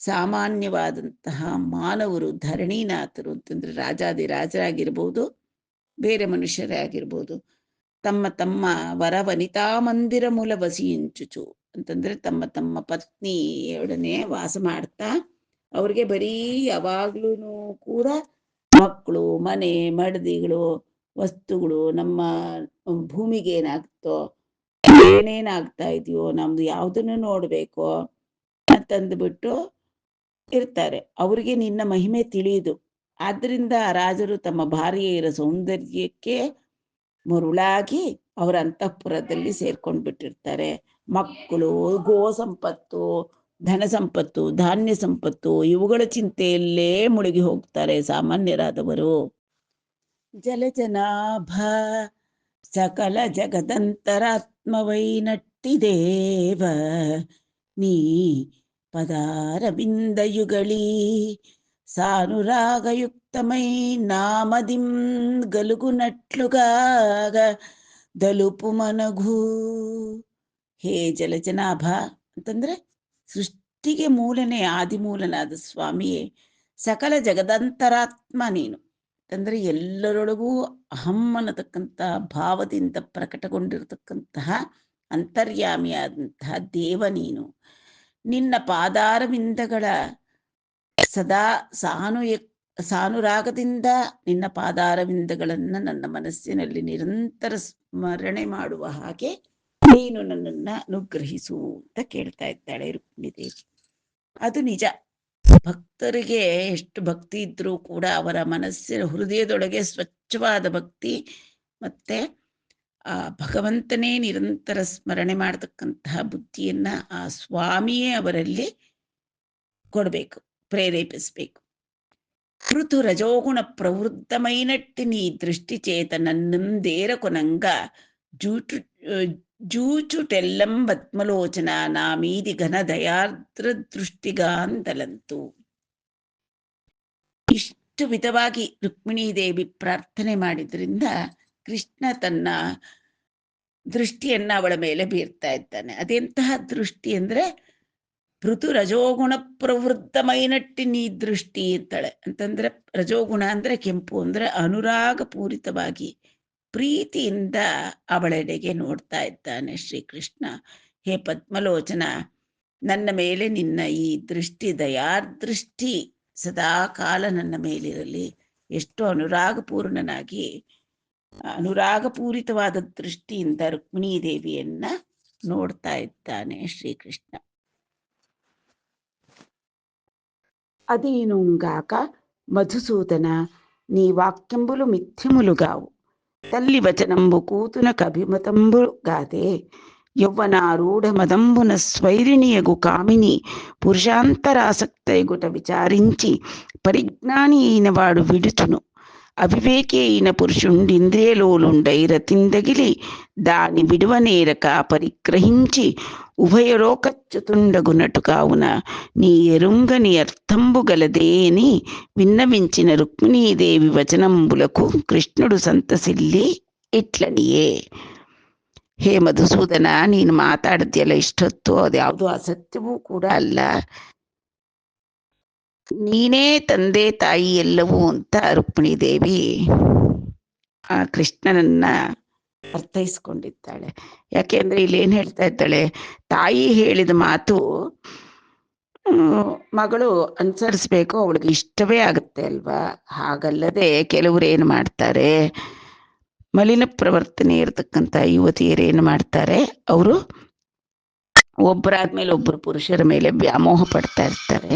ಸಾಮಾನ್ಯವಾದಂತಹ ಮಾನವರು, ಧರಣೀನಾಥರು ಅಂತಂದ್ರೆ ರಾಜಾದಿರಾಜರಾಗಿರ್ಬೋದು, ಬೇರೆ ಮನುಷ್ಯರೇ ಆಗಿರ್ಬೋದು, ತಮ್ಮ ತಮ್ಮ ವರ ವನಿತಾ ಮಂದಿರ ಮೂಲ ವಸಿಯಿಂಚುಚು ಅಂತಂದ್ರೆ ತಮ್ಮ ತಮ್ಮ ಪತ್ನಿಯೊಡನೆ ವಾಸ ಮಾಡ್ತಾ ಅವ್ರಿಗೆ ಬರೀ ಯಾವಾಗ್ಲೂ ಕೂಡ ಮಕ್ಕಳು, ಮನೆ, ಮಡದಿಗಳು, ವಸ್ತುಗಳು, ನಮ್ಮ ಭೂಮಿಗೆ ಏನಾಗ್ತೋ, ಏನೇನಾಗ್ತಾ ಇದೆಯೋ, ನಮ್ದು ಯಾವ್ದನ್ನು ನೋಡ್ಬೇಕೋ ಅಂತಂದ್ಬಿಟ್ಟು ಇರ್ತಾರೆ. ಅವ್ರಿಗೆ ನಿನ್ನ ಮಹಿಮೆ ತಿಳಿಯುದು. ಆದ್ರಿಂದ ರಾಜರು ತಮ್ಮ ಭಾರ್ಯೆಯರ ಸೌಂದರ್ಯಕ್ಕೆ ಮರುಳಾಗಿ ಅವರ ಅಂತಃಪುರದಲ್ಲಿ ಸೇರ್ಕೊಂಡ್ಬಿಟ್ಟಿರ್ತಾರೆ. ಮಕ್ಕಳು, ಗೋ ಸಂಪತ್ತು, ಧನ ಸಂಪತ್ತು, ಧಾನ್ಯ ಸಂಪತ್ತು, ಇವುಗಳ ಚಿಂತೆಯಲ್ಲೇ ಮುಳುಗಿ ಹೋಗ್ತಾರೆ ಸಾಮಾನ್ಯರಾದವರು. ಜಲಜನಾಭ ಸಕಲ ಜಗದಂತರಾತ್ಮವೈನಟ್ಟಿದೇವ ನೀ ಪದಾರವಿಂದಯುಗಳೀ ಸಾನುರಾಗಯುಕ್ತಮೈ ನಾಮದಿಂ ಗಲುಗುನಟ್ಲುಗಾಗ ದಲುಪು ಮನಘೂ. ಹೇ ಜಲಜನಾಭ ಅಂತಂದ್ರೆ ಸೃಷ್ಟಿಗೆ ಮೂಲನೇ ಆದಿಮೂಲನಾದ ಸ್ವಾಮಿಯೇ, ಸಕಲ ಜಗದಂತರಾತ್ಮ ನೀನು ಅಂತಂದ್ರೆ ಎಲ್ಲರೊಳಗೂ ಅಹಂ ಅನ್ನತಕ್ಕಂತಹ ಭಾವದಿಂದ ಪ್ರಕಟಗೊಂಡಿರತಕ್ಕಂತಹ ಅಂತರ್ಯಾಮಿಯಾದಂತಹ ದೇವ ನೀನು. ನಿನ್ನ ಪಾದಾರವಿಂದಗಳ ಸದಾ ಸಾನುರಾಗದಿಂದ ನಿನ್ನ ಪಾದಾರವಿಂದಗಳನ್ನ ನನ್ನ ಮನಸ್ಸಿನಲ್ಲಿ ನಿರಂತರ ಸ್ಮರಣೆ ಮಾಡುವ ಹಾಗೆ ನೀನು ನನ್ನನ್ನ ಅನುಗ್ರಹಿಸು ಅಂತ ಕೇಳ್ತಾ ಇದ್ದಾಳೆ ರುಕ್ಮಿಣೀದೇವಿ. ಅದು ನಿಜ. ಭಕ್ತರಿಗೆ ಎಷ್ಟು ಭಕ್ತಿ ಇದ್ರೂ ಕೂಡ ಅವರ ಮನಸ್ಸಿನ ಹೃದಯದೊಳಗೆ ಸ್ವಚ್ಛವಾದ ಭಕ್ತಿ ಮತ್ತೆ ಆ ಭಗವಂತನೇ ನಿರಂತರ ಸ್ಮರಣೆ ಮಾಡತಕ್ಕಂತಹ ಬುದ್ಧಿಯನ್ನ ಆ ಸ್ವಾಮಿಯೇ ಅವರಲ್ಲಿ ಕೊಡಬೇಕು, ಪ್ರೇರೇಪಿಸ್ಬೇಕು. ಋತು ರಜೋಗುಣ ಪ್ರವೃತ್ತಮೈನಟ್ಟಿ ನೀ ದೃಷ್ಟಿ ಚೇತನನ್ನೇರ ಕೊನಂಗ ಜೂಚುಟೆಲ್ಲಂ ಬತ್ಮಲೋಚನ ನಾಮೀದಿ ಘನ ದಯಾರ್ದ್ರ ದೃಷ್ಟಿಗಾಂತಲಂತು. ಇಷ್ಟು ವಿಧವಾಗಿ ರುಕ್ಮಿಣೀದೇವಿ ಪ್ರಾರ್ಥನೆ ಮಾಡಿದ್ರಿಂದ ಕೃಷ್ಣ ತನ್ನ ದೃಷ್ಟಿಯನ್ನ ಅವಳ ಮೇಲೆ ಬೀರ್ತಾ ಇದ್ದಾನೆ. ಅದೆಂತಹ ದೃಷ್ಟಿ ಅಂದ್ರೆ ಋತು ರಜೋಗುಣ ಪ್ರವೃತ್ತಮೈನಟ್ಟಿ ನೀ ದೃಷ್ಟಿ ಇರ್ತಾಳೆ ಅಂತಂದ್ರೆ, ರಜೋಗುಣ ಅಂದ್ರೆ ಕೆಂಪು ಅಂದ್ರೆ ಅನುರಾಗ ಪೂರಿತವಾಗಿ ಪ್ರೀತಿಯಿಂದ ಅವಳೆಡೆಗೆ ನೋಡ್ತಾ ಇದ್ದಾನೆ ಶ್ರೀಕೃಷ್ಣ. ಹೇ ಪದ್ಮಲೋಚನ, ನನ್ನ ಮೇಲೆ ನಿನ್ನ ಈ ದೃಷ್ಟಿ ದಯಾದೃಷ್ಟಿ ಸದಾ ಕಾಲ ನನ್ನ ಮೇಲಿರಲಿ. ಎಷ್ಟು ಅನುರಾಗಪೂರ್ಣನಾಗಿ ಅನುರಾಗಪೂರಿತವಾದ ದೃಷ್ಟಿಯಿಂದ ರುಕ್ಮಿಣೀದೇವಿಯನ್ನ ನೋಡ್ತಾ ಇದ್ದಾನೆ ಶ್ರೀಕೃಷ್ಣ. అదీనుంగాక మధుసూదన నీ వాక్యంబులు మిథ్యములుగావు తల్లి వచనంబు కూతునకభిమతంబు గాదే యౌవనారూఢ మదంబున స్వైరిణియగు కామిని పురుషాంతరాసక్తయగుట విచారించి పరిజ్ఞాని అయిన వాడు విడుచును. అవివేకి అయిన పురుషుండింద్రియలోలుండై రతిందగిలి దాని విడువనేరక పరిగ్రహించి ఉభయలోకచ్యుతుండగునటు కావున నీ ఎరుంగని అర్థంబు గలదే అని విన్నవించిన రుక్మిణీదేవి వచనంబులకు కృష్ణుడు సంతసిల్లి ఇట్లనియే. ಹೇ ಮಧುಸೂದನ, ನೀನು ಮಾತಾಡ್ತಿಯಲ್ಲ ಇಷ್ಟೊತ್ತು, ಅದ್ಯಾವುದು ಅಸತ್ಯವೂ ಕೂಡ ಅಲ್ಲ. ನೀನೇ ತಂದೆ ತಾಯಿ ಎಲ್ಲವೂ ಅಂತ ರುಕ್ಮಿಣೀದೇವಿ ಆ ಕೃಷ್ಣನನ್ನ ಅರ್ಥೈಸ್ಕೊಂಡಿದ್ದಾಳೆ. ಯಾಕೆಂದ್ರೆ ಇಲ್ಲಿ ಏನ್ ಹೇಳ್ತಾ ಇದ್ದಾಳೆ, ತಾಯಿ ಹೇಳಿದ ಮಾತು ಮಗಳು ಅನುಸರಿಸ್ಬೇಕು, ಅವಳಿಗೆ ಇಷ್ಟವೇ ಆಗುತ್ತೆ ಅಲ್ವಾ. ಹಾಗಲ್ಲದೆ ಕೆಲವರು ಏನು ಮಾಡ್ತಾರೆ, ಮಲಿನ ಪ್ರವರ್ತನೆ ಇರತಕ್ಕಂಥ ಯುವತಿಯರೇನು ಮಾಡ್ತಾರೆ, ಅವರು ಒಬ್ಬರಾದ್ಮೇಲೆ ಒಬ್ಬರು ಪುರುಷರ ಮೇಲೆ ವ್ಯಾಮೋಹ ಪಡ್ತಾ ಇರ್ತಾರೆ.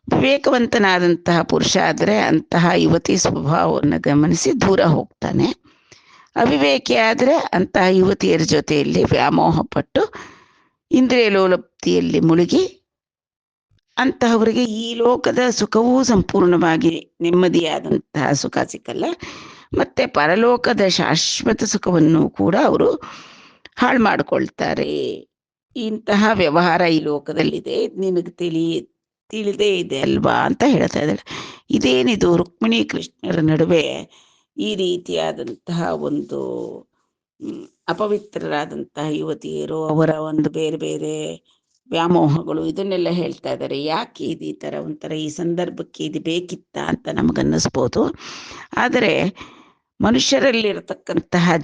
ವಿವೇಕವಂತನಾದಂತಹ ಪುರುಷ ಆದರೆ ಅಂತಹ ಯುವತಿ ಸ್ವಭಾವವನ್ನು ಗಮನಿಸಿ ದೂರ ಹೋಗ್ತಾನೆ. ಅವಿವೇಕಿ ಆದರೆ ಅಂತಹ ಯುವತಿಯರ ಜೊತೆಯಲ್ಲಿ ವ್ಯಾಮೋಹ ಪಟ್ಟು ಇಂದ್ರಿಯ ಲೋಲಪ್ತಿಯಲ್ಲಿ ಮುಳುಗಿ ಅಂತಹವರಿಗೆ ಈ ಲೋಕದ ಸುಖವೂ ಸಂಪೂರ್ಣವಾಗಿ ನೆಮ್ಮದಿಯಾದಂತಹ ಸುಖ ಸಿಕ್ಕಲ್ಲ, ಮತ್ತೆ ಪರಲೋಕದ ಶಾಶ್ವತ ಸುಖವನ್ನು ಕೂಡ ಅವರು ಹಾಳು ಮಾಡಿಕೊಳ್ತಾರೆ. ಇಂತಹ ವ್ಯವಹಾರ ಈ ಲೋಕದಲ್ಲಿದೆ, ನಿನಗೆ ತಿಳಿದೇ ಇದೆ ಅಲ್ವಾ ಅಂತ ಹೇಳ್ತಾ ಇದ್ದಾಳೆ. ಇದೇನಿದು ರುಕ್ಮಿಣಿ ಕೃಷ್ಣರ ನಡುವೆ ಈ ರೀತಿಯಾದಂತಹ ಒಂದು ಅಪವಿತ್ರರಾದಂತಹ ಯುವತಿಯರು, ಅವರ ಒಂದು ಬೇರೆ ಬೇರೆ ವ್ಯಾಮೋಹಗಳು, ಇದನ್ನೆಲ್ಲ ಹೇಳ್ತಾ ಇದ್ದಾರೆ. ಯಾಕೆ ಇದು ಈ ಥರ ಒಂಥರ ಈ ಸಂದರ್ಭಕ್ಕೆ ಇದು ಬೇಕಿತ್ತ ಅಂತ ನಮಗನ್ನಿಸ್ಬೋದು. ಆದರೆ ಮನುಷ್ಯರಲ್ಲಿರತಕ್ಕಂತಹ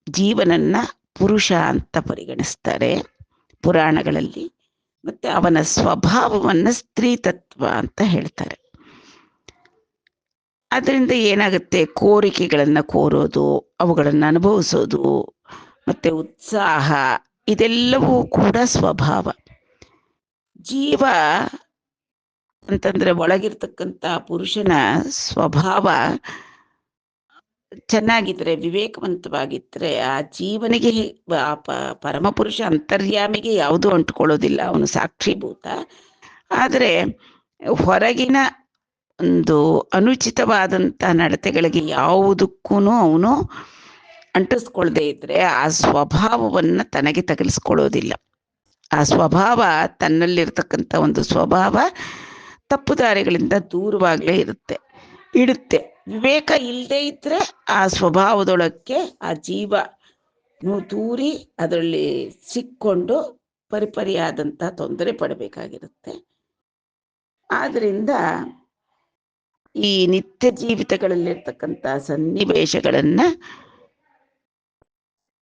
ಜೀವನನ್ನ ಪುರುಷ ಅಂತ ಪರಿಗಣಿಸ್ತಾರೆ ಪುರಾಣಗಳಲ್ಲಿ, ಮತ್ತೆ ಅವನ ಸ್ವಭಾವವನ್ನ ಸ್ತ್ರೀ ತತ್ವ ಅಂತ ಹೇಳ್ತಾರೆ. ಅದರಿಂದ ಏನಾಗುತ್ತೆ, ಕೋರಿಕೆಗಳನ್ನು ಕೋರೋದು, ಅವುಗಳನ್ನು ಅನುಭವಿಸೋದು, ಮತ್ತೆ ಉತ್ಸಾಹ, ಇದೆಲ್ಲವೂ ಕೂಡ ಸ್ವಭಾವ. ಜೀವ ಅಂತಂದ್ರೆ ಒಳಗಿರ್ತಕ್ಕಂಥ ಪುರುಷನ ಸ್ವಭಾವ ಚೆನ್ನಾಗಿದ್ರೆ, ವಿವೇಕವಂತವಾಗಿದ್ರೆ, ಆ ಜೀವನಿಗೆ ಆ ಪರಮಪುರುಷ ಅಂತರ್ಯಾಮಿಗೆ ಯಾವುದೂ ಅಂಟ್ಕೊಳ್ಳೋದಿಲ್ಲ, ಅವನು ಸಾಕ್ಷೀಭೂತ. ಆದರೆ ಹೊರಗಿನ ಒಂದು ಅನುಚಿತವಾದಂಥ ನಡತೆಗಳಿಗೆ ಯಾವುದಕ್ಕೂ ಅವನು ಅಂಟಿಸ್ಕೊಳ್ದೇ ಇದ್ರೆ ಆ ಸ್ವಭಾವವನ್ನು ತನಗೆ ತಗಲಿಸ್ಕೊಳ್ಳೋದಿಲ್ಲ. ಆ ಸ್ವಭಾವ, ತನ್ನಲ್ಲಿರ್ತಕ್ಕಂಥ ಒಂದು ಸ್ವಭಾವ ತಪ್ಪು ದಾರಿಗಳಿಂದ ದೂರವಾಗಲೇ ಇಡುತ್ತೆ. ವಿವೇಕ ಇಲ್ಲದೆ ಇದ್ರೆ ಆ ಸ್ವಭಾವದೊಳಕ್ಕೆ ಆ ಜೀವ ತೂರಿ ಅದರಲ್ಲಿ ಸಿಕ್ಕೊಂಡು ಪರಿಪರಿಯಾದಂಥ ತೊಂದರೆ ಪಡಬೇಕಾಗಿರುತ್ತೆ. ಆದ್ರಿಂದ ಈ ನಿತ್ಯ ಜೀವಿತಗಳಲ್ಲಿರ್ತಕ್ಕಂಥ ಸನ್ನಿವೇಶಗಳನ್ನ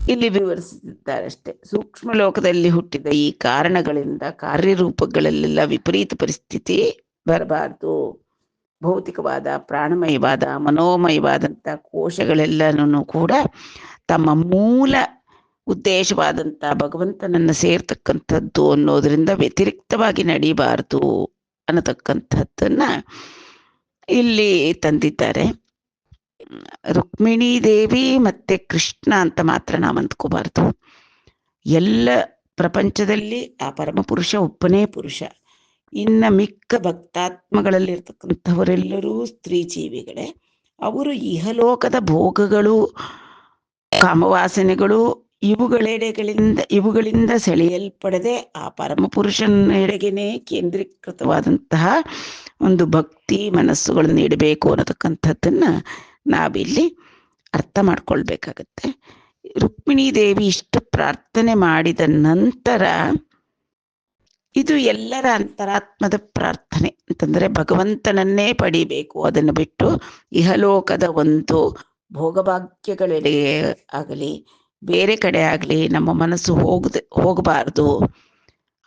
ಇಲ್ಲಿ ವಿವರಿಸುತ್ತಿದ್ದಾರಷ್ಟೆ. ಸೂಕ್ಷ್ಮ ಲೋಕದಲ್ಲಿ ಹುಟ್ಟಿದ ಈ ಕಾರಣಗಳಿಂದ ಕಾರ್ಯರೂಪಗಳಲ್ಲೆಲ್ಲ ವಿಪರೀತ ಪರಿಸ್ಥಿತಿ ಬರಬಾರ್ದು. ಭೌತಿಕವಾದ, ಪ್ರಾಣಮಯವಾದ, ಮನೋಮಯವಾದಂಥ ಕೋಶಗಳೆಲ್ಲನೂ ಕೂಡ ತಮ್ಮ ಮೂಲ ಉದ್ದೇಶವಾದಂಥ ಭಗವಂತನನ್ನು ಸೇರ್ತಕ್ಕಂಥದ್ದು ಅನ್ನೋದರಿಂದ ವ್ಯತಿರಿಕ್ತವಾಗಿ ನಡೀಬಾರ್ದು ಅನ್ನತಕ್ಕಂಥದ್ದನ್ನ ಇಲ್ಲಿ ತಂದಿದ್ದಾರೆ. ರುಕ್ಮಿಣೀ ದೇವಿ ಮತ್ತೆ ಕೃಷ್ಣ ಅಂತ ಮಾತ್ರ ನಾವು ಅಂದ್ಕೋಬಾರ್ದು. ಎಲ್ಲ ಪ್ರಪಂಚದಲ್ಲಿ ಆ ಪರಮಪುರುಷ ಒಬ್ಬನೇ ಪುರುಷ. ಇನ್ನ ಮಿಕ್ಕ ಭಕ್ತಾತ್ಮಗಳಲ್ಲಿರ್ತಕ್ಕಂಥವರೆಲ್ಲರೂ ಸ್ತ್ರೀ ಜೀವಿಗಳೇ. ಅವರು ಇಹಲೋಕದ ಭೋಗಗಳು, ಕಾಮವಾಸನೆಗಳು, ಇವುಗಳಿಂದ ಸೆಳೆಯಲ್ಪಡದೆ ಆ ಪರಮಪುರುಷನೆಡೆಗೆನೆ ಕೇಂದ್ರೀಕೃತವಾದಂತಹ ಒಂದು ಭಕ್ತಿ ಮನಸ್ಸುಗಳನ್ನು ಇಡಬೇಕು ಅನ್ನತಕ್ಕಂಥದ್ದನ್ನ ನಾವಿಲ್ಲಿ ಅರ್ಥ ಮಾಡ್ಕೊಳ್ಬೇಕಾಗತ್ತೆ. ರುಕ್ಮಿಣೀ ದೇವಿ ಇಷ್ಟು ಪ್ರಾರ್ಥನೆ ಮಾಡಿದ ನಂತರ, ಇದು ಎಲ್ಲರ ಅಂತರಾತ್ಮದ ಪ್ರಾರ್ಥನೆ ಅಂತಂದ್ರೆ ಭಗವಂತನನ್ನೇ ಪಡಿಬೇಕು. ಅದನ್ನು ಬಿಟ್ಟು ಇಹಲೋಕದ ಒಂದು ಭೋಗಭಾಗ್ಯಗಳೆಡೆ ಆಗಲಿ, ಬೇರೆ ಕಡೆ ಆಗಲಿ ನಮ್ಮ ಮನಸ್ಸು ಹೋಗಬಾರ್ದು,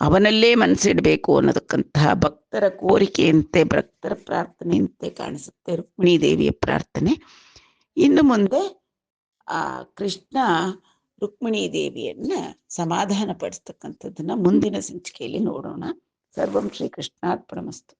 ಅವನಲ್ಲೇ ಮನಸ್ಸಿಡಬೇಕು ಅನ್ನತಕ್ಕಂತಹ ಭಕ್ತರ ಕೋರಿಕೆಯಂತೆ, ಭಕ್ತರ ಪ್ರಾರ್ಥನೆಯಂತೆ ಕಾಣಿಸುತ್ತೆ ರುಕ್ಮಿಣೀ ದೇವಿಯ ಪ್ರಾರ್ಥನೆ. ಇನ್ನು ಮುಂದೆ ಆ ಕೃಷ್ಣ ರುಕ್ಮಿಣೀ ದೇವಿಯನ್ನ ಸಮಾಧಾನ ಪಡಿಸ್ತಕ್ಕಂಥದ್ದನ್ನ ಮುಂದಿನ ಸಂಚಿಕೆಯಲ್ಲಿ ನೋಡೋಣ. ಸರ್ವಂ ಶ್ರೀ ಕೃಷ್ಣಾರ್ಪಣಮಸ್ತು.